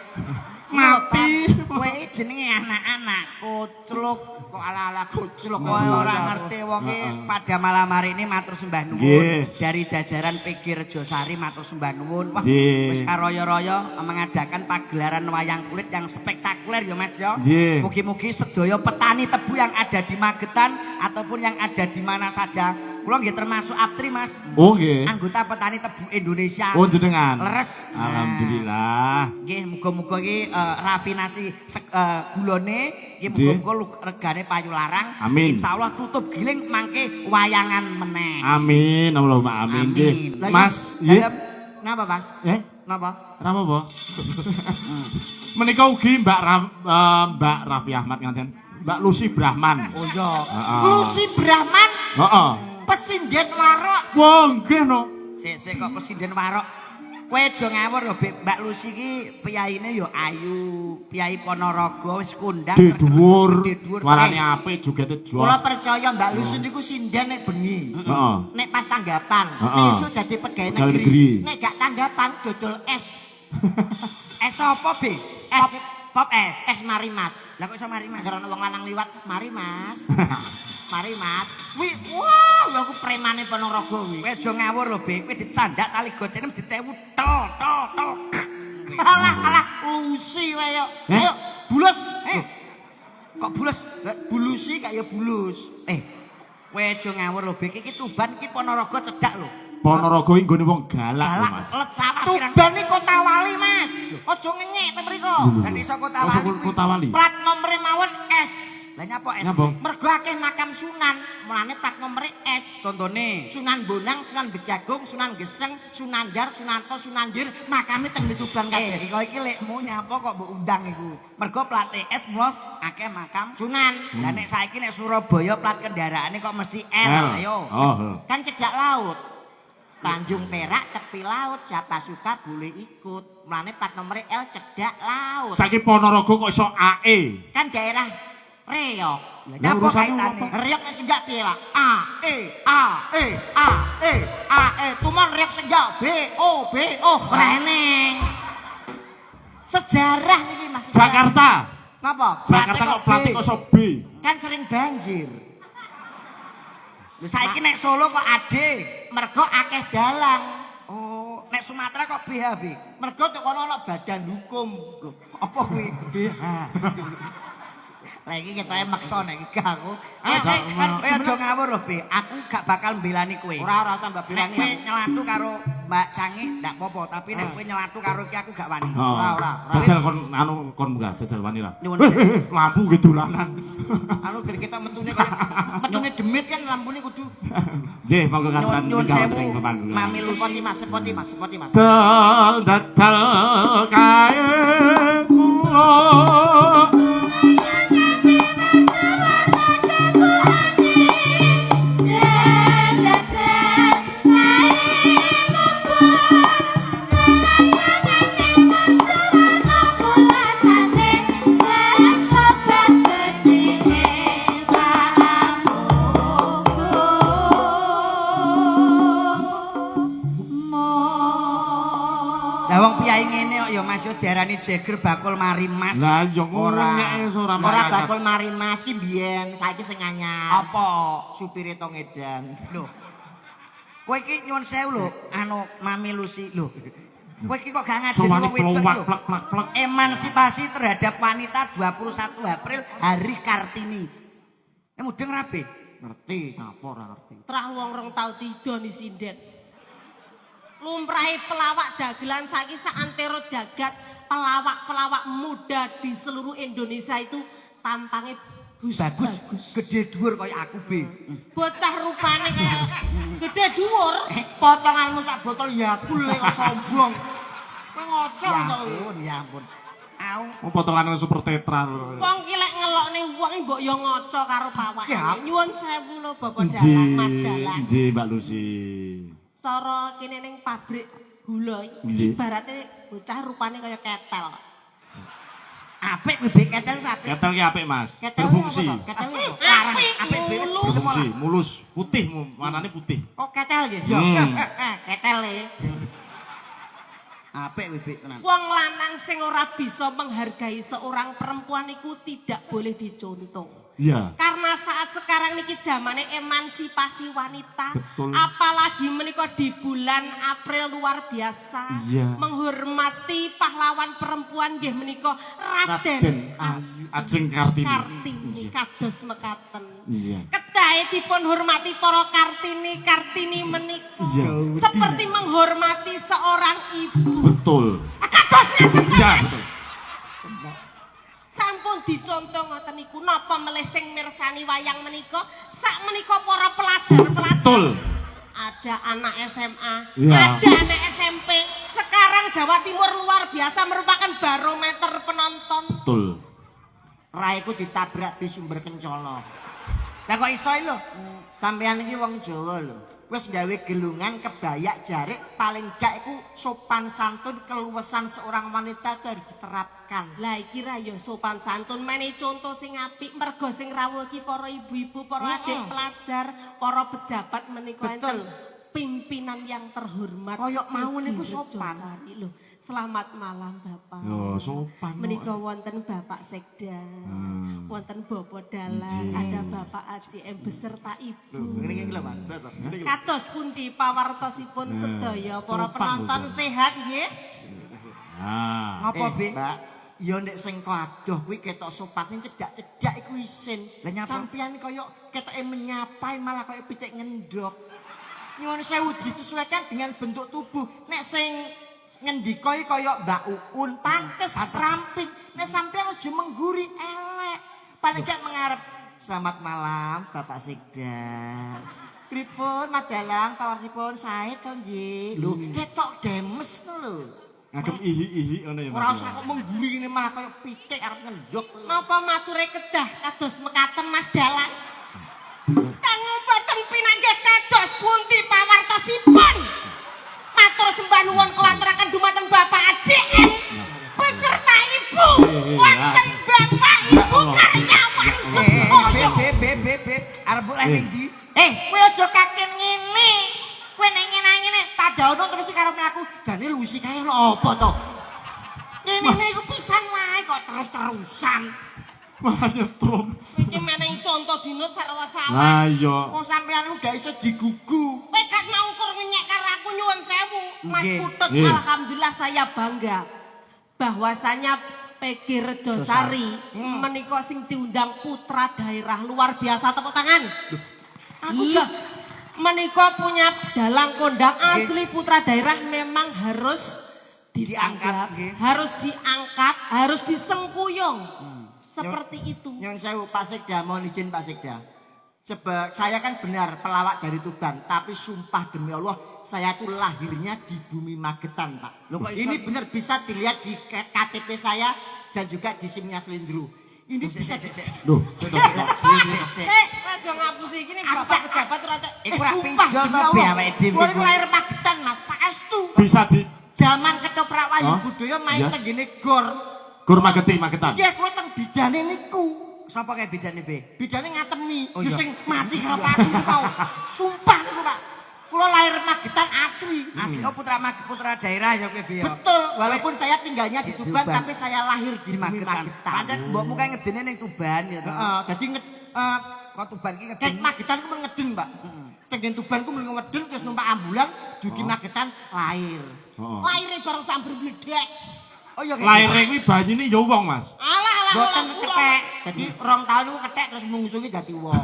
Mati. Kowe jenenge anak-anak kucluk kok ala-ala kucluk kowe ora ngerti wong iki pada malam hari ini matur sembah nuwun Nggih. dari jajaran PG Rejosari matur sembah nuwun. Wah, Nggih. wis karoyo-royo mengadakan pagelaran wayang kulit yang spektakuler ya Mas ya. Nggih. Mugi-mugi sedaya petani tebu yang ada di Magetan ataupun yang ada di mana saja. Kula nggih termasuk Aptri Mas. Oh nggih. Anggota petani tebu Indonesia. Oh jenengan. Leres. Alhamdulillah. Nggih, muga-muga iki rafinasi gulone nggih Nggih. muga-muga regane payu larang. Amin. Insyaallah tutup giling mangke wayangan meneh. Amin. Allahumma amin nggih. Amin. Lah, Mas, ya, nggih. Napa, Mas? Eh, Napa? Rapa apa? Menika ugi Mbak Raffi Ahmad ngaten. Mbak Lucy Brahman. Oh iya. Heeh. Lucy Brahman Heeh. pesinden warok. Wah, nggih no. Sik kok presiden warok. Kowe aja ngawur lho, Mbak Lucy iki piyaine ya ayu, piyai Ponorogo wis kondang. Di dhuwur. Di dhuwur. Warane apik jogete Kula jos. percaya Mbak Lucy niku sinden nek bengi. Heeh. Nek pas tanggapan, Heeh. nek iso dadi pegawai Pegawai negeri. negeri. Nek gak tanggapan dodol es. Es apa, Be? Es Pop es. es mari Mas. Lah kok iso mari Mas? Karena wong lanang liwat, mari Mas. Mari Mas. Wi, wah, aku premane Ponorogo wi. Kowe aja ngawur lho, Be. Kowe dicandak tali gocene ditewu tel. Alah, Lucy wae yo. Eh? Ayo, bulus. Kok bules? Bulusi kaya bulus. Kowe aja ngawur lho, Be. Iki Tuban iki Ponorogo cedhak lho. Ponorogo iki nggone wong galak lho, Galak Mas. let sawah pirang. Tuban iki kota wali, Mas. Aja ngenyek te mriko. Lan iso kota Kota wali. Kota Wali. Plat nomere mawon S. Lah nyapa es? Nyapa? Mergo akeh makam Sunan, mulane plat nomere S. Contone. Sunan Bonang, Sunan Bejagung, Sunan Geseng, Sunan Jar, Sunanto, Sunanjir, makame teng Tuban kabeh. Kok iki lekmu nyapa kok mbok undang iku. Mergo plat es mlos akeh makam. Sunan. Lah nek saiki nek Surabaya plat kendaraane kok mesti L. L. Ayo. Oh. Kan cedhak laut. Tanjung Perak tepi laut, siapa suka boleh ikut. Mulane plat nomere L cedhak laut. Saiki Ponorogo kok iso AE. Kan daerah Reok. Lah Lah, nyapa urusanmu kaitane? apa? Reok nek senggak piye lah? A, E. Tumon Reok senggak B, O. Reneng. Sejarah niki Mas. Jakarta. Napa? Jakarta kok platih kok iso B. Kan sering banjir. Lho saiki nek Solo kok ade. Mergo akeh dalang. Oh, nek Sumatera kok BHB. Mergo tek kono ana badan hukum. Lho, apa kuwi? BH. Lah iki ketoke maksa nek iki aku. Kowe aja ngawur lho, Be. Aku gak bakal mbelani kowe. Ora usah mbak Nek bilani. kowe nyelatu karo Mbak Cangi ndak apa-apa, tapi nek kowe nyelatu karo iki aku gak wani. Oh. Ora. Jajal kon kon munggah jajal wani lah. Nyuwun Lampu ge dolanan. Anu biar kita metune demit kan lampune kudu. Nggih, monggo kancan nyuwun tinggal sewu. teng panggung. Mami Sepoti mas. Datal kae kula diarani Jagger bakul mari Mas. Lah yo Ora. ngomongnya ora Ora makan. bakul mari Mas ki biyen, saiki sing anyar. Apa? Supire tong edan. Lho. Kowe iki nyuwun sewu lho, anu Mami Lucy lho. Kowe iki kok gak ngajeni Sewani wong wedok plak lho. plak plak plak. Emansipasi terhadap wanita 21 April Hari Kartini. Mudeng rabe. Ngerti, apa ora ngerti. Trah wong rong tau tido ni sinden. Lumrahe pelawak dagelan saiki saantero jagat, pelawak-pelawak muda di seluruh Indonesia itu tampangnya Bagus, gede dhuwur kaya aku be. bocah rupane kayak gede dhuwur. Potonganmu sak botol Yakult lek sombong. Kowe ngocok Ya to. ampun, ya ampun. Au. Oh potongan super tetra. Wong ki lek ngelokne wong mbok yo ngaca karo pawake. Ya. Nyuwun sewu lho Bapak Nggih, Dalang, Mas Dalang. nggih Mbak Lucy. Cara kene ning pabrik gula Nggih. ibarate bocah rupane kaya ketel. Apik kuwi be ketel ku apik. Ketel ki apik Mas. Ketel Berfungsi. apa to? Ketel apa? Larang, Apik apik be. mulu. Berfungsi, mulus, putih, warnane putih. Kok ketel nggih? Ketel e. Apik kuwi be tenan. Wong lanang sing ora bisa menghargai seorang perempuan iku tidak boleh dicontoh. Iya. Karena saat sekarang niki zamane emansipasi wanita, Betul. apalagi menika di bulan April luar biasa, Iya. menghormati pahlawan perempuan nggih menika Raden Raden Ajeng Kartini. Kartini Iya. kados mekaten. Iya. Kedahe dipun hormati para Kartini menika Iya. seperti menghormati seorang ibu. Betul. Kados ngaten to, Iya, Mas? betul. Sampun dicontoh ngoten niku napa melih sing mirsani wayang menika sak menika para pelajar-pelajar. Betul. Ada anak SMA, Iya. ada anak SMP. Sekarang Jawa Timur luar biasa merupakan barometer penonton. Betul. Raiku ditabrak bis sumber kencana. Lah kok iso lho? Sampeyan iki wong Jawa lho. Wis gawe gelungan kebayak jarik paling gak iku sopan santun keluwesan seorang wanita itu harus diterapkan. Lah iki ra ya sopan santun meneh contoh sing apik mergo sing rawuh iki para ibu-ibu, para adik pelajar, para pejabat menika Betul. enten pimpinan yang terhormat. Koyok mau niku Ibu sopan. Rejosari. Loh, selamat malam Bapak. Yo sopan. Menika wonten Bapak Sekda, wonten Bapak Dalang, ada Bapak ACM beserta Ibu. Ngene iki lho, Mas. Betul. Ngene iki lho. Kados pundi pawartosipun sedaya para sopan, penonton lho, sehat nggih? Nah. Ngapa be? Mbak, ya nek sing adoh kuwi ketok sopan sing cedak-cedak iku isin. Lah nyapa? Sampeyan koyo ketoke menyapai malah koyo pitik ngendhok. Nyuwun sewu disesuaikan dengan bentuk tubuh. Nek sing ngendika iki koyo Mbak Uun pantes ramping. Nek sampeyan aja mengguri elek. Paling gak mengarep. Selamat malam Bapak Sekda. Pripun Madalang pawaripun sae to nggih. Lho, ketok demes to lho. Ngagem ihi-ihi ngono ya. Ora Mas. usah kok mengguri ini malah kayak pitik arep ngendok. Napa mature kedah kados mekaten Mas Dalang? Kanggo boten pinanggih kados pundi pawartosipun. Matur sembah nuwun kula aturaken dumateng Bapak AJM beserta Ibu. Wonten Bapak Ibu karyawan sekolah. Be. Arep mbok lek ning ndi? Kowe aja kaken ngene. Kowe nek ngene tak daono terus karo mlaku. Jane lusi kae lho apa to? Ngene iku pisan wae kok terus-terusan. Malah nyetrum. Iki menehi contoh dinut sarwa-sawa. Lah iya. Kok sampean udah iso digugu. Kowe gak mau ukur minyak karo aku nyuwun sewu. Mas Nggih. Putut, Nggih. alhamdulillah saya bangga bahwasanya Peggy Rejosari menika sing diundang putra daerah luar biasa, tepuk tangan. Lah, menika punya dalang kondang asli putra daerah memang harus dianggap, Diangkat, nggih. harus diangkat, harus disengkuyung. Seperti itu. Nyun sewu Pak Sekda, mohon izin Pak Sekda. Sebab saya kan benar pelawak dari Tuban, tapi sumpah demi Allah saya tuh lahirnya di bumi Magetan, Pak. Loh, kok iso? Ini benar bisa dilihat di KTP saya dan juga di SIM-nya Slendro. Ini bisa Loh, Aja ngapusi iki nih bapak pejabat ora tak. Iku ra sumpah pijol demi to be Allah. awake dhewe. Kuwi iku lahir Magetan, Mas. Saestu. bisa di Zaman ketoprak Wahyu Hah? Budaya main Iya. tenggene gor. Gur Magetan. Nggih, kuwi teng bidane niku. Sapa kae bedane be? Bidane ngatemi. Oh, Ya iya. sing mati karo Pak Aku mau. Sumpah niku, Pak. Kula lahir Magetan asli. Asli oh putra daerah ya kowe ya. Betul, walaupun saya tinggalnya di Tuban, tapi saya lahir di bumi Magetan. Magetan. Pancen mbokmu kae ngedene ning Tuban ya to. Heeh, dadi Kok Tuban ki Kek ngeden. Magetan ku ngeden, Mbak. Tengen Tuban ku mlungu medun terus numpak ambulan dugi Magetan lahir. Heeh. Lahirnya bareng sambar bledek. Oh iya. Laire kuwi bayine ya wong, Mas. Alah Boten kethek. Dadi 2 tahun niku kethek terus mungsuhe dadi wong.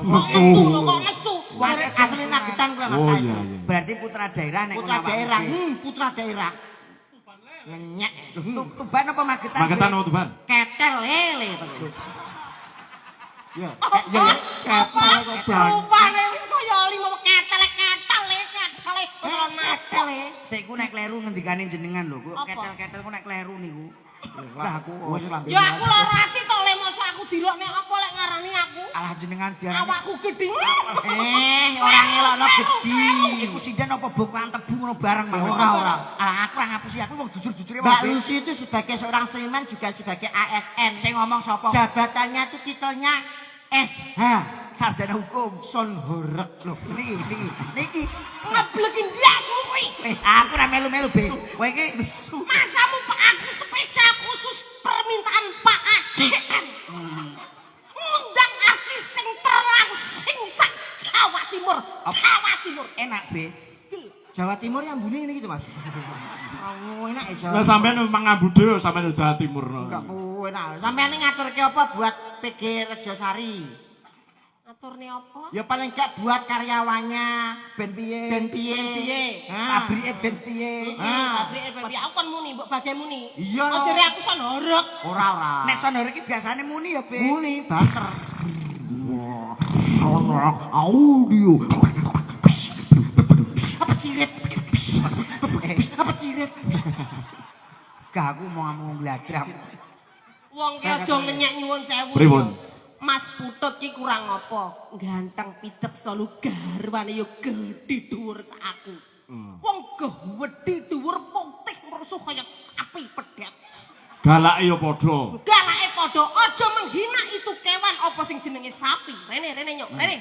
Nesu. Kok nesu. Wong asli Magetan kuwi Mas Oh Saestu. iya iya. Berarti putra daerah nek Putra daerah, putra daerah. Ngenyek. Tuban apa Magetan? Magetan apa Tuban? Ketel lele. Ya, Ya, ketel kok bang. rupane wis kaya limo ketel Ketel. Sik ku nek kleru ngendikane jenengan lho. Kok Apa? ketel-ketel ku nek kleru niku. Lah aku Wis lambe. Ya aku lara ati to le mosok aku dilok nek apa lek ngarani aku. alah jenengan diarani. Awakku gedhi. Ora ngelokno gedhi. Iku sinden apa bukan tebu ngono bareng Mas. Ora. Alah aku ora ngapusi aku wong jujur-jujure Mbak Lucy itu sebagai seorang seniman juga sebagai ASN. Sing ngomong sapa? Jabatannya itu titelnya SH. Sarjana hukum. Son horek loh. Niki Ngeblekin ndiasmu kuwi. wis aku ora melu-melu be. Kowe iki Masamu Pak aku spesial khusus permintaan Pak AJN. Ngundang artis sing terlangsing sak Jawa Timur. Jawa Timur. enak be. Jawa Timur yang bunyi ini gitu mas. Oh enak ya Jawa. Lah sampean memang ngabude sampean Jawa Timur. Enggak enak. Sampean ngatur ke apa buat PG Rejosari? Aturne apa? Ya paling enggak buat karyawannya. Ben piye? Ben piye? Piye? Pabrike ben piye? Pabrik aku kan muni, mbok bagai muni. Iya lho. Ojere aku son horek. Ora. Nek sono iki biasane muni ya be. Muni banter. Audio. Apa cirit? Apa cirit? Gak aku mau ngomong belajar. Wong ki aja ngenyek nyuwun sewu. Pripun? Mas Putut ki kurang apa? Ganteng pitek solu garwane yo gedhi dhuwur sak aku. Wong gedhi dhuwur putih rusuh kaya sapi pedhet. Galake ya padha. Galake padha aja menghina itu kewan apa sing jenenge sapi. Rene nyok, rene.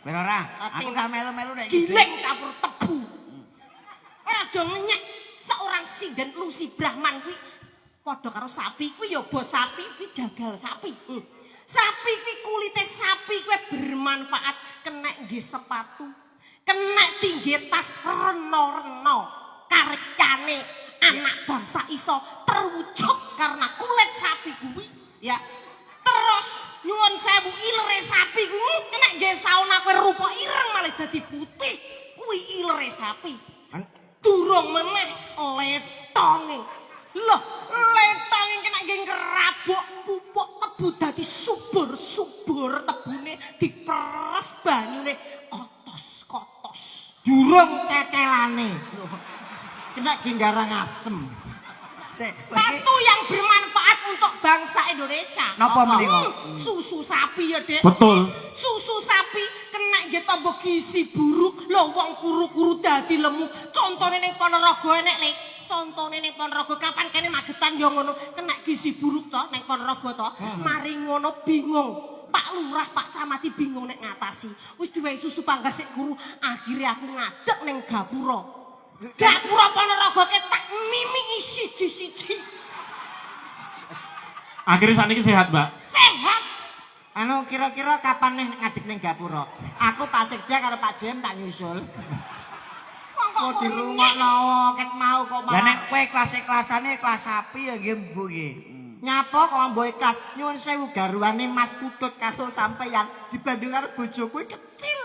Ben ora, aku gak melu-melu nek iki. Giling campur tebu. Aja ngenyek seorang sinden Lucy Brahman kuwi padha karo sapi kuwi ya bos sapi kuwi jagal sapi. Sapi kuwi kulite sapi kuwi bermanfaat kenek nggih sepatu, kenek tinggi tas reno-reno. Karyane anak bangsa iso terwujud karena kulit sapi kuwi ya. Terus nyuwun sewu ilere sapi kuwi kenek nggih sauna kuwi rupa ireng malah dadi putih. Kuwi ilere sapi. Durung meneh letonge. Loh, letonge kena nggih ngerabuk pupuk tebu dadi subur-subur tebune diperes banyune kotos-kotos. Jurung tetelane. Kena genggarang asem. Satu yang bermanfaat untuk bangsa Indonesia. Napa menika? Susu sapi ya, Dek. Betul. Susu sapi kena nggih tambah gizi buruk. Lho wong kuru-kuru dadi lemu. Contone ning Ponorogo enek, Le. Contone ning Ponorogo kapan kene Magetan yo ngono. Kena gizi buruk to ning Ponorogo to. Mari ngono bingung. Pak Lurah, Pak Camati bingung nek ngatasi. Wis diwehi susu panggas sik guru. Akhirnya aku ngadeg ning gapura. Gapura Ponorogo ke tak mimi siji-siji. Akhirnya saat ini sehat, Mbak. Sehat. Anu kira-kira kapan nih ngajak ning gapura? Aku Pak Sekda karo Pak Jem tak nyusul. Kok di rumah no, ket mau kok Lah malah nek kowe kelas-kelasane kelas sapi ya nggih Bu nggih. nyapa kok mbok kelas nyuwun sewu garwane Mas Putut karo sampeyan dibanding karo bojoku kecil.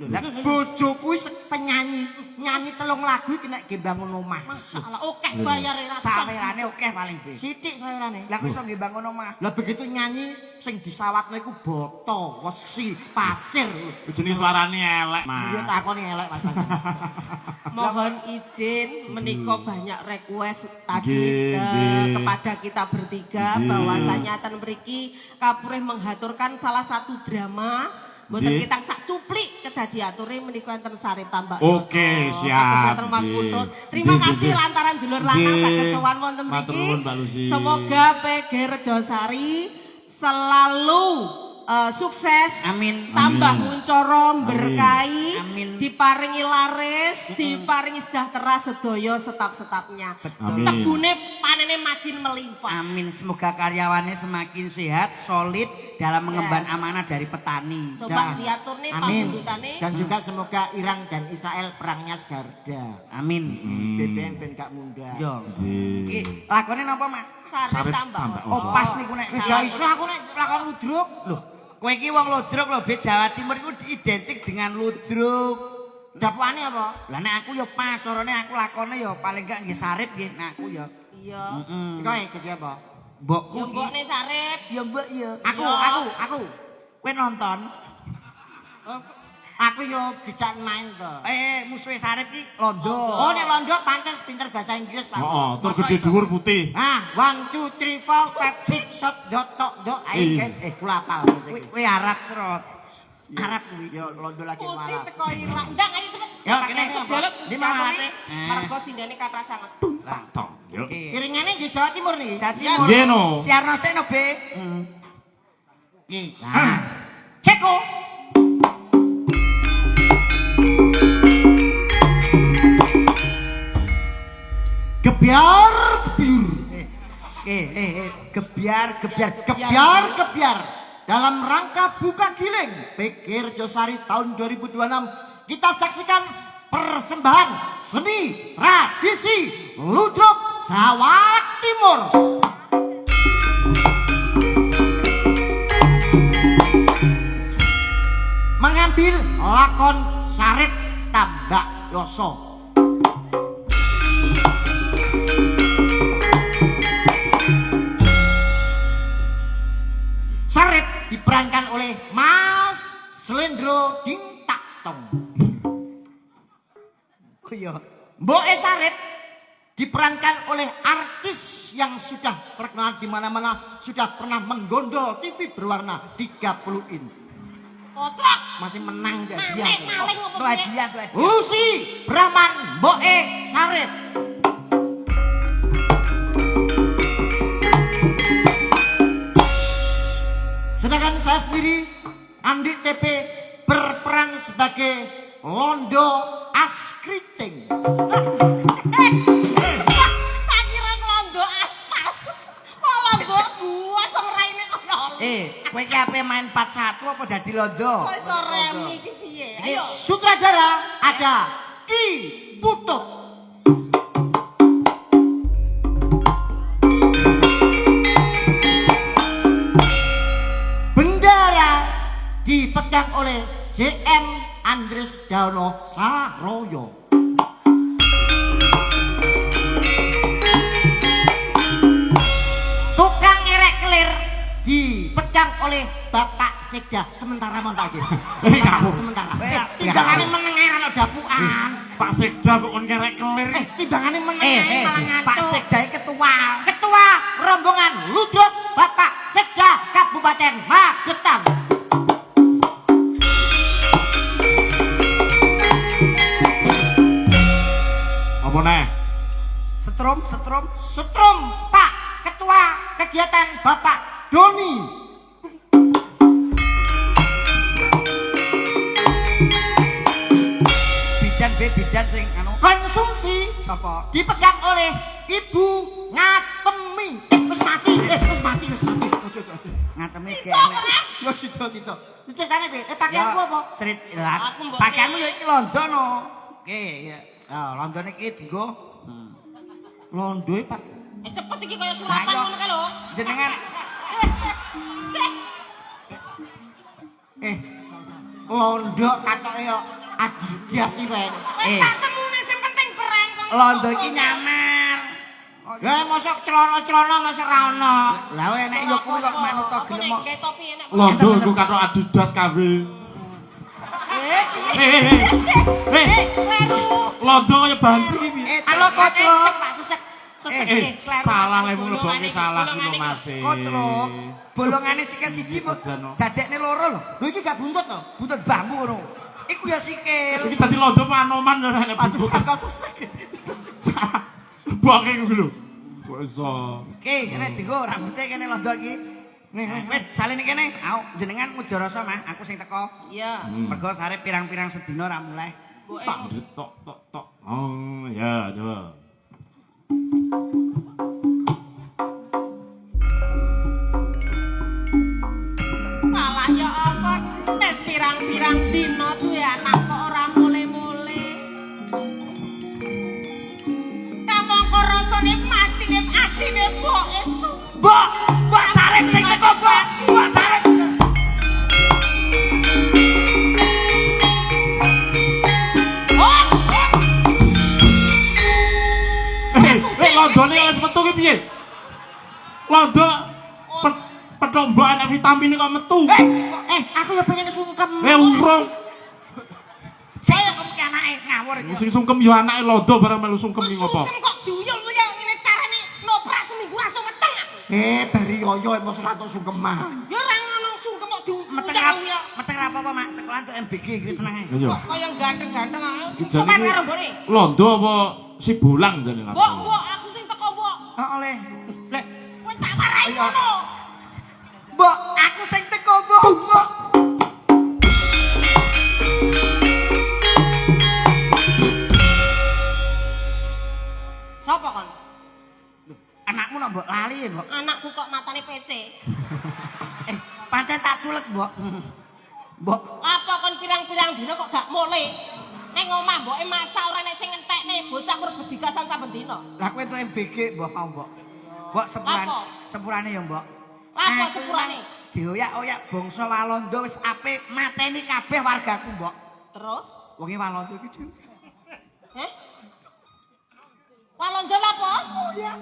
Lah bojoku penyanyi, nyanyi 3 lagu kena nggih bangun omah. Masalah oke bayare ra. Sawerane akeh paling be. Sithik sawerane. Lah kok iso nggih bangun omah. Lah begitu nyanyi sing disawatno iku boto, wesi, pasir. Jenenge suarane elek, Iya Mas. takoni elek Mas. Mohon izin menika banyak request tadi Nggih. kepada kita bertiga Nggih. bahwasanya ten mriki kapurih menghaturkan salah satu drama mboten Nggih. kita sak cuplik kedadi ature menika enten Sarip Tambak. Oke, Yoso. siap. Atus ngatur Mas Nggih. Putut. Terima Nggih, kasih nggih. lantaran dulur lanang Nggih. saged sowan wonten Matur mriki. nuwun, Mbak Lucy. Semoga PG Rejosari selalu sukses, Amin. tambah Amin. muncoro, Amin. berkahi, Amin. diparingi laris, diparingi sejahtera sedaya setap-setapnya. Amin. Tebune panene makin melimpah. Amin. Semoga karyawannya semakin sehat, solid dalam mengemban Yes. amanah dari petani. Coba diatur nih Amin. pambudutane. Dan juga semoga Iran dan Israel perangnya segarda. Amin. BBM ben gak munda. Yo. Ji. Iki lakone napa, Mak? Sarip Sarip tambah. tambah oso. Oh, pas niku nek Ya salah. iso aku nek lakon ludruk. Loh, kowe iki wong Ludruk lho, Be Jawa Timur iku identik dengan ludruk. Dapuane apa? Lah nek aku ya pas, sorone aku lakone ya paling gak nggih sarip nggih, nek aku ya. Iya. Iku jadi apa? Mbokku Yo iki. mbokne sarip. Ya mbok ya. Aku. Kowe nonton. Aku yo dijak main to. Musuhe sarip iki londo. Oh nek londo pantes pinter bahasa Inggris Pak. Heeh, tur Masa gede iso? dhuwur putih. Ah, 1 2 3 4 5 6 shot dot tok dot Iya. kula apal bahasa iki. Kowe Arab cerot. Arab kuwi. Yo londo lagi Putih walau. teko ilang. Ndang ayo cepet. Ya, kene sejaluk di mana alate? Margo sindane kata sangat. Tong. Yuk. Kiringane di Jawa Timur nih. Jawa Timur. Nggih, no. Siarno seno, Be. Iki. Ceko. Gebiar gebiar dalam rangka buka giling PG Rejosari tahun 2026 kita saksikan persembahan seni tradisi ludruk Jawa Timur. Mengambil lakon sarit tambak yoso. Sarit diperankan oleh Mas Slendro Dintaktong. Oh iya, Mboke Sarit diperankan oleh artis yang sudah terkenal di mana-mana, sudah pernah menggondol TV berwarna 30 in. Kotrok. Masih menang dia. Maling apa Tuh piye? hadiah, tuh hadiah. Lucy Brahman Mboke Sarit. Sedangkan saya sendiri Andi TP berperan sebagai Londo Askriting. Tak kira londo aspal. Kok londo gua sing raine kono. Kowe iki ape main 4-1 apa dadi londo? Kok iso remi iki piye? Ayo. Sutradara ada Ki Putut. Bendera dipegang oleh JM Andres Daono Saroyo. Tukang ngerek kelir dipegang oleh Bapak Sekda sementara montak iki. kamu. Sementara. Timbangane meneng ae ana dapukan. Pak Sekda kok kon kerek kelir. Timbangane meneng ae malah ngantuk. Pak Sekdai ketua. Ketua rombongan Ludruk Bapak Sekda Kabupaten Magetan. Apa neh? Setrum Pak Ketua Kegiatan Bapak Doni. Bidan sing anu Konsumsi sapa? dipegang oleh Ibu Ngatemi. Wis mati. Ojo. Ngatemi kene. Yo sida. Ceritane piye? Pakaianku apa? Cerit Aku mbok pakaianmu ya iki londo no. Oke, ya. Ya, londone iki dienggo Londo Pak. Cepet iki kaya surapan Ayo. ngono kae lho. jenengan Londo katoke yo Adidas iki wae. Wis tak temune sing penting keren kok. londo iki nyamar. Ya mosok celana mosok ra ono. Lah enek yo kuwi kok manut to gelem kok. Nggih topi enek. Londo iku katok Adidas KW. Piye? Kleru. Londo kaya banci iki. Halo Coach Pak sesek. Salah lemu lebokke salah kuwi Mas. Kotrok, bolongane sikil siji kok dadekne loro lho. Lho iki gak buntut to? Buntut bambu ngono. Iku ya sikil. Iki dadi londo panoman ora nek Pantes bubuk. kok sesek. Boke iku lho. Kok iso. Oke, kene dienggo rambutnya kene londo iki. Nih, wis salin iki kene. Aku jenengan Mujarasa mah, aku sing teko. Iya. Mergo sare pirang-pirang sedina ra mulai. Tak tok. Oh, ya, coba. Malah ya apa? Wis pirang-pirang dina duwe anak kok ora mule-mule. Kamangka rasane matine atine mboke su. Mbok Sarip sing teko, Mbok Sarip. Londone wis metu ki piye? Londo petok mbok ana vitamin kok metu. Aku ya pengen sungkem. Urung. Saya kok anake ngawur iki. Sing sungkem yo anake Londo barang melu sungkem iki ngopo? Sungkem kok diuyul-uyul ngene carane noprak seminggu langsung meteng. Bari yoyo mos ora tok sungkeman. Ya ora ngono sungkem kok Meteng apa, Mak? Sekolah untuk MBG iki tenang ae. Iya. Kok kaya ganteng-ganteng ae. Jane Sopan iki karo mbone. Londo apa si Bolang jane ngaten. Mbok, aku sing teko, Mbok. Oleh. Lek, Kowe tak warai ngono. Mbok, aku sing teko, Mbok. Sopo kon? Anakmu nak Mbok lali ya, Mbok. Anakku kok matane PC. Pancen tak culek, Mbok. Mbok, Apa kon pirang-pirang dina kok gak mulai? Ning omah mboke masa ora nek sing ngentekne bocah kurang bedigasan saben dina. lah kowe entuk MBG, Mbok, mau, Mbok. Mbok sepurane ya, Mbok. Lapo Aku sepurane? emang dioyak-oyak bangsa Walanda wis apik mateni kabeh wargaku, Mbok. Terus? Wonge Walanda iki, Cuk. Heh? Walanda lapo? Oh ya.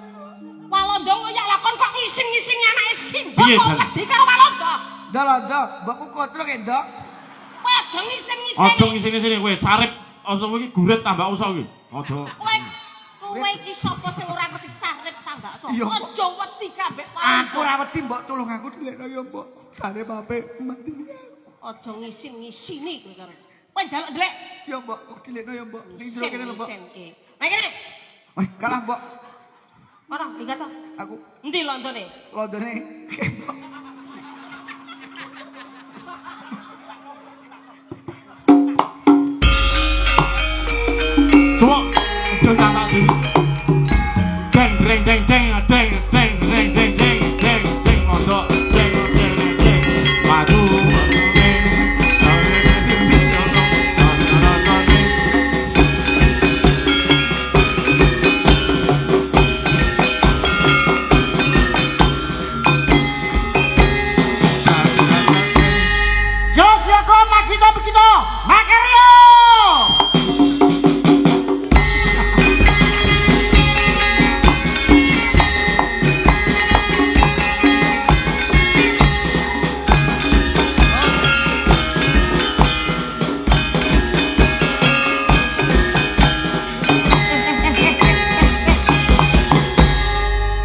Walanda ngoyak lakon kok ngisin-ngisini anake simbok Piye, kok Jan? wedi karo Walanda. Ndok, mbokku kotruk ya, Ndok. Kowe aja ngisin-ngisini. Aja ngisini-sini kowe sarip apa iki gurit tambah usah iki. Aja. Kowe iki sapa sing ora ngerti sarip tambak so. Iya, Mbok. Aja wedi kabeh Aku ora wedi, Mbok, tolong aku dilekno ya, Mbok. Jare pape mateni aku. Aja ngisin-ngisini kowe karo. Kowe njaluk ndelek. Ya, Mbok, dilekno ya, Mbok. Ning jero kene lho, Mbok. Ngisin-ngisinke. Nah kene. Wah, kalah, Mbok. Ora dikata. Aku Endi Londone? Londone. Semua udah tak ding. Deng deng deng deng deng deng deng deng deng deng deng Londo deng deng deng maju. Jos ya kok begitu Makario.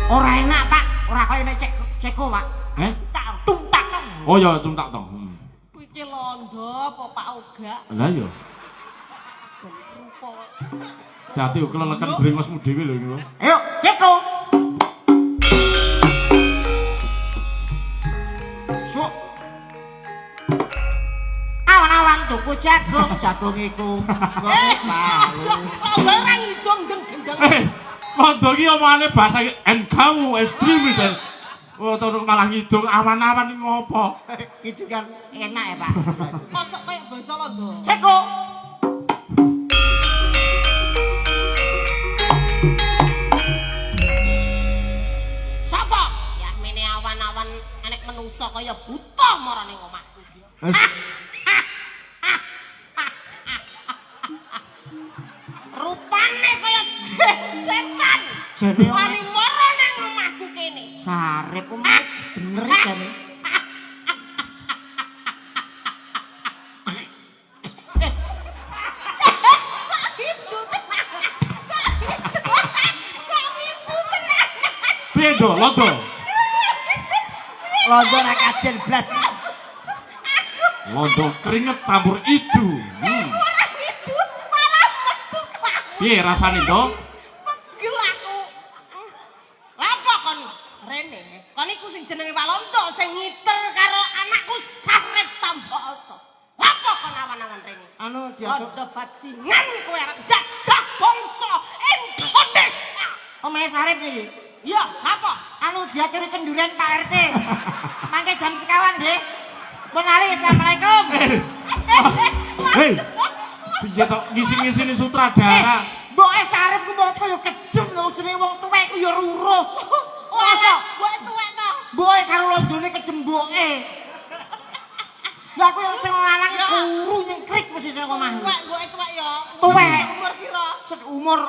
Ora enak, Pak. Ora kaya nek ceko, Pak. Tak tung-tak. Oh ya tak tong. Kuwi iki Londo apa Pak Oga? Lah ya. Jan rupa. Dadi kelelekan brengosmu dhewe lho niku. Ayo, ceko. Suk. Awan-awan tuku jagung iku. Londo ora ngidong gendeng. Londo iki omongane bahasa kamu ekstremis. Oh, terus malah ngidung awan-awan iki ngopo? Itu kan enak ya, Pak. Mosok kaya basa Londo. Ceko. Sapa? Ya mene awan-awan enek menungso kaya buta marane omahku. Rupane kaya setan. Jane Wani mara nang omahku kene. Sarep bener jane. Piye Jo, Londo? Londo ra kajen blas. Londo keringet campur idu. Piye rasane, Do? Pegel aku. Lapa kon rene? Kon iku sing jenenge Walanda sing ngiter karo anakku Sarip Tamboso. Lapo kon awan-awan rene? Anu diatur. Ada bajingan kowe arep jajah bangsa Indonesia. Omahe Sarip iki. Ya, apa? Anu diaturi kenduren Pak RT. Mangke jam sekawan nggih. Pun ali, Assalamualaikum. Hei. Piye tok ngisi-ngisini sutradara. Mboke Sarip ku apa ya kejem lho jenenge wong tuwek ku ya ruruh. Masa Mboke tuwek to. mboke karo londone kejem mboke. Lah aku yang sing lanang turu nyengkrik mesti sing omah. Mboke tuwek ya. Tuwek. Umur piro? Set umur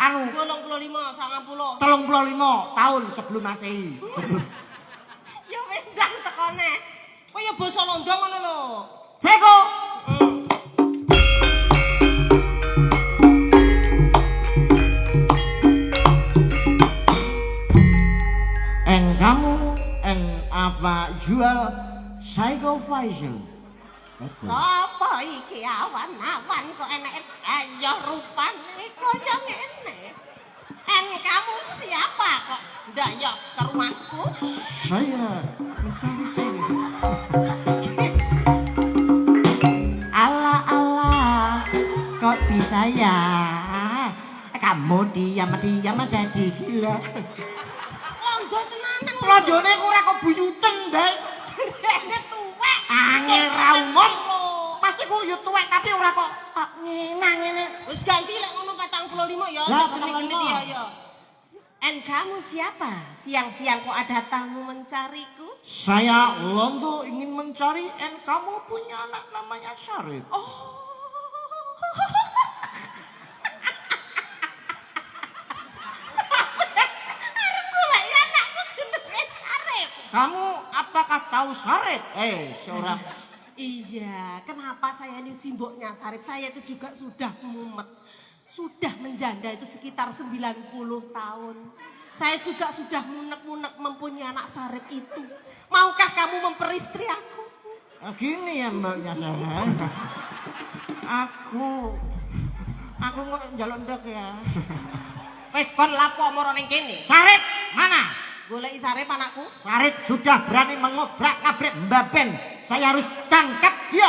anu 85, 90. 35 tahun sebelum Masehi. Ya wis ndang tekone. Kowe ya basa Londo ngono lho. Seko. Kamu apa jual Psycho Faisal? Sapa iki awan-awan kok enake kaya rupane kaya ngene. Kamu siapa kok ndayok ke rumahku? Saya mencari sini. Ala kok bisa ya? Kamu diam-diam jadi gila. Londo tenanan. Londone ora kok buyuten, Mbak. Jendene tuwek. Angel ra umum. Pasti ku yo tuwek tapi ora kok ngene. Wis ganti lek ngono 45 ya, Lah, genit-genit ya. Kamu siapa? Siang-siang kok ada tamu mencariku? Saya Londo ingin mencari kamu punya anak namanya Sarip. Oh. Kamu apakah tahu Sarip? Seorang. Iya, kenapa saya ini simboknya Sarip? Saya itu juga sudah mumet. Sudah menjanda itu sekitar 90 tahun. Saya juga sudah munek-munek mempunyai anak Sarip itu. Maukah kamu memperistri aku? Gini ya mbaknya saya. Aku kok njaluk ndek ya. Wes kon lapo moro ning kene. Sarip mana? Goleki Sarip anakku. Sarip sudah berani mengobrak-abrik Mbaben. Saya harus tangkap dia.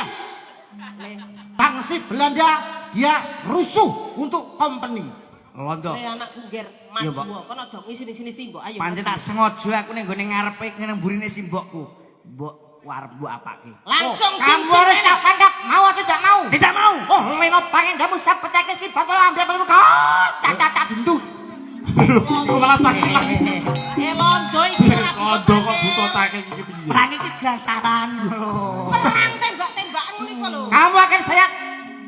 Tangsi Belanda dia rusuh untuk company. Londo. Anakku ger Iya, maju. Mbak. Kon aja sini simbok. Ayo. Pancen tak sengaja aku ning gone ngarepe nang mburine simbokku. Mbok warep mbok apake? Langsung Kamu harus tak tangkap. Mau atau tidak mau? Tidak mau. Oh, leno pengen kamu saya pecahke si batal ambil baru kau. Tak dendut. Malah sakit lagi. Londo iki ora Londo kok buta saking iki piye? Perang iki gasaran lho. perang tembak-tembakan ngono iku lho. Kamu akan saya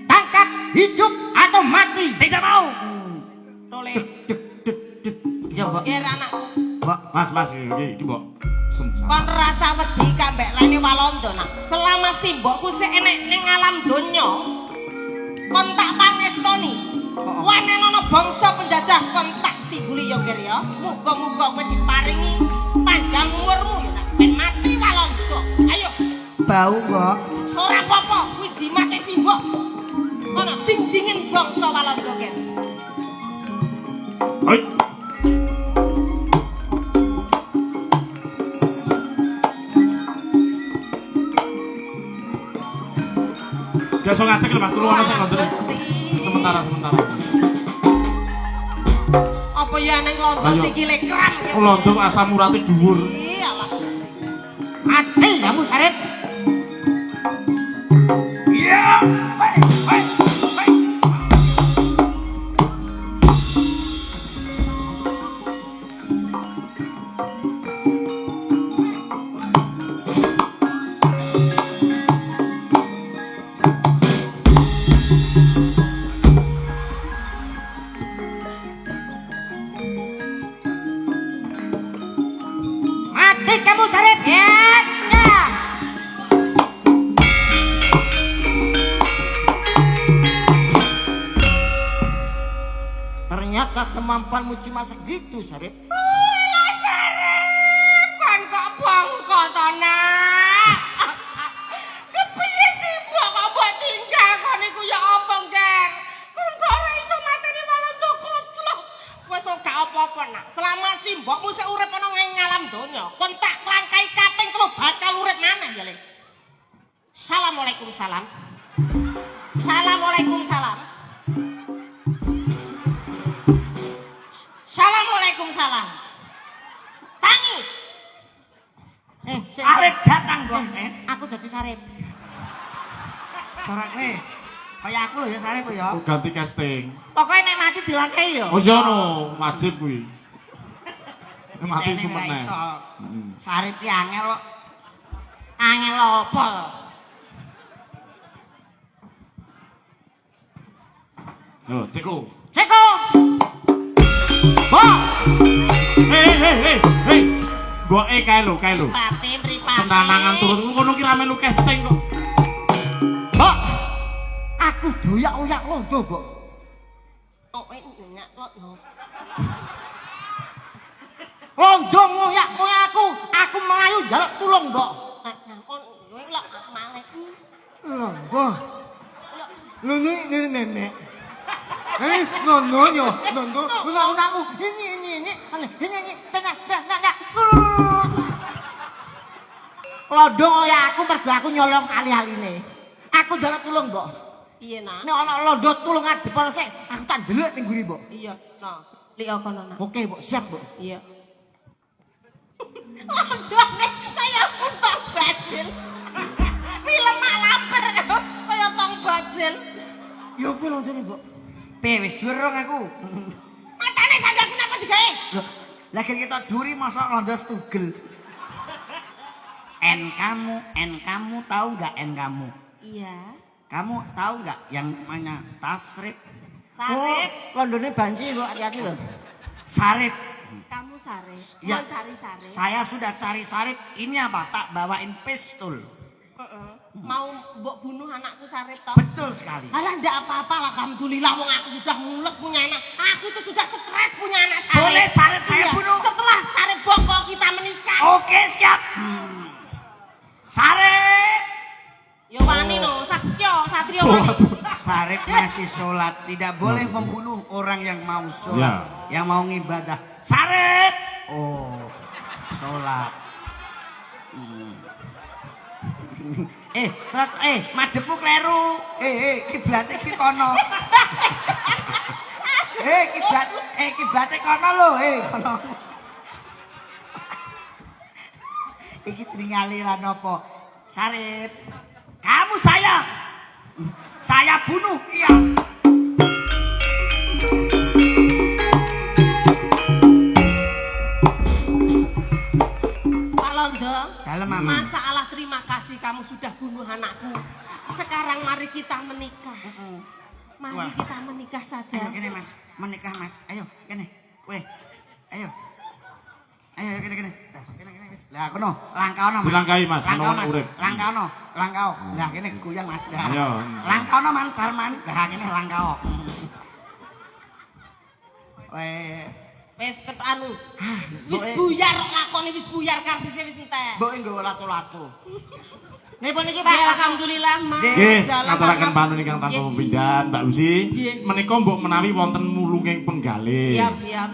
tangkap hidup atau mati. Tidak mau. Tole. Ya, Mbak. Ger anakku. Mbak. Mas iki mbok senjata. Kon rasa wedi kambek lene Walanda nak. Selama simbokku sik enek ning alam donya. Kon tak pangestoni. Wenen ana bangsa penjajah kon tak tibuli yo Ger ya. Muga-muga kowe diparingi panjang umurmu ya nak ben mati Walanda. Ayo. Bau, Mbak. Ora apa-apa, kuwi jimate simbok. Kono jinjingin bangsa Walanda Ger. Hei. Gaso ngacek lho Mas, turu ana sing ngoten. Sementara. Apa ya neng Londo Ayo. sikile kram ya. Londo asam urate dhuwur. Iyalah. Mati kamu Sarip. Iya. Hei. Mati kamu Sarip. Ya. Ternyata kemampuanmu cuma segitu, Sarip. Alah Sarip, kan kok bongko to nak. Kepiye sih mbok kok mbok tinggal kon iku ya apa Ger? Kon kok ora iso mateni Walanda koclok. Wes gak apa-apa nak. Selama simbokmu sik urip ana ing alam donya, kon tak langkai kaping 3 bakal urip maneh ya, Le. Assalamualaikum salam. Assalamualaikum salam. Assalamualaikum salam. Tangi. Arep datang kok. Aku dadi sarip. Sorak kowe. Kaya aku lho ya sarep ya. Oh, ganti casting. Pokoknya nek mati dilangkai ya. Oh iya no, wajib kuwi. Nek mati Ditene sumpah ra nek. iso. Sarep ki angel kok. Angel apa? Yo, Ceko. Ceko. Bo. Hei. Mbok kae lho. Mripate. Senanangan turun ngono ki ra melu casting kok. Mbok. Aku doyak-oyak londo, Mbok. Oh, nyak lot lho. Londo ngoyak koyo aku melayu njaluk tulung, Mbok. Nyampun kowe lok malih. Londo. Nenek. Nono yo, nono. Aku. Ini. Tengah. Londo ngoyak aku mergo aku nyolong ali-aline. Aku njaluk tulung, Mbok. Iya, Nak. Nek ana londo tulung adepon sik, aku tak ndelok ning nguri, Mbok. Iya, nah. Liya kono, Nak. Oke, Mbok, siap, Mbok. Iya. Londone kaya tong bajil. Film mak laper kaya tong bajil. Ya kuwi londone, Mbok. Pe wis durung aku. Matane sandal kenapa digawe? Loh, lagi kita duri masa londo stugel. N kamu tahu nggak N kamu? Iya. Kamu tahu nggak yang namanya tasrif? Sarip. Londone banci, Mbok, hati-hati lho. Sarif. Kamu sarip. Ya. Mau cari sarip. Saya sudah cari sarif. Ini apa? Tak bawain pistol. Mau mbok bunuh anakku sarip toh? Betul sekali. Alah ndak apa-apa lah, alhamdulillah wong aku sudah mulus punya anak. Aku itu sudah stres punya anak sarip. Boleh sarip saya Iya, bunuh. setelah sarip bongkok kita menikah. Oke siap. Sarif. Yo wani no, Satrio Sholat. wani. Sarif masih sholat. Tidak boleh membunuh orang yang mau sholat. Yang mau ngibadah. Sarif. Oh, sholat. Madepmu kleru. Kiblate ki kono. Kiblate kono lho, kono. Iki jenenge aliran apa? Sarip. Kamu saya bunuh. Iya. Pak Londo, Dalem, Mama. masalah terima kasih kamu sudah bunuh anakku. Sekarang mari kita menikah. Mari Wah. kita menikah saja. Ayo kene Mas, menikah Mas. Ayo kene. Kowe. Ayo. Ayo kene. Kene wis. Lah kono, langkaono Mas. Dilangkai, Mas, Langkao menawa urip. Langkao. Lah kene guyang Mas. Lah. Ayo. Langkaono Man Sarman. Lah kene langkao. Wis ket anu. Wis Mbok, buyar lakone wis buyar kartise wis entek. Mbok nggo lato-lato. Nipun iki, Ya, Pak. alhamdulillah Mas. Nggih, Dalam ngaturaken rangka- panuwun ingkang tanpa Nggih. pembindan, Mbak Lucy. Nggih. Menika mbok menawi wonten mulunging penggalih. Siap.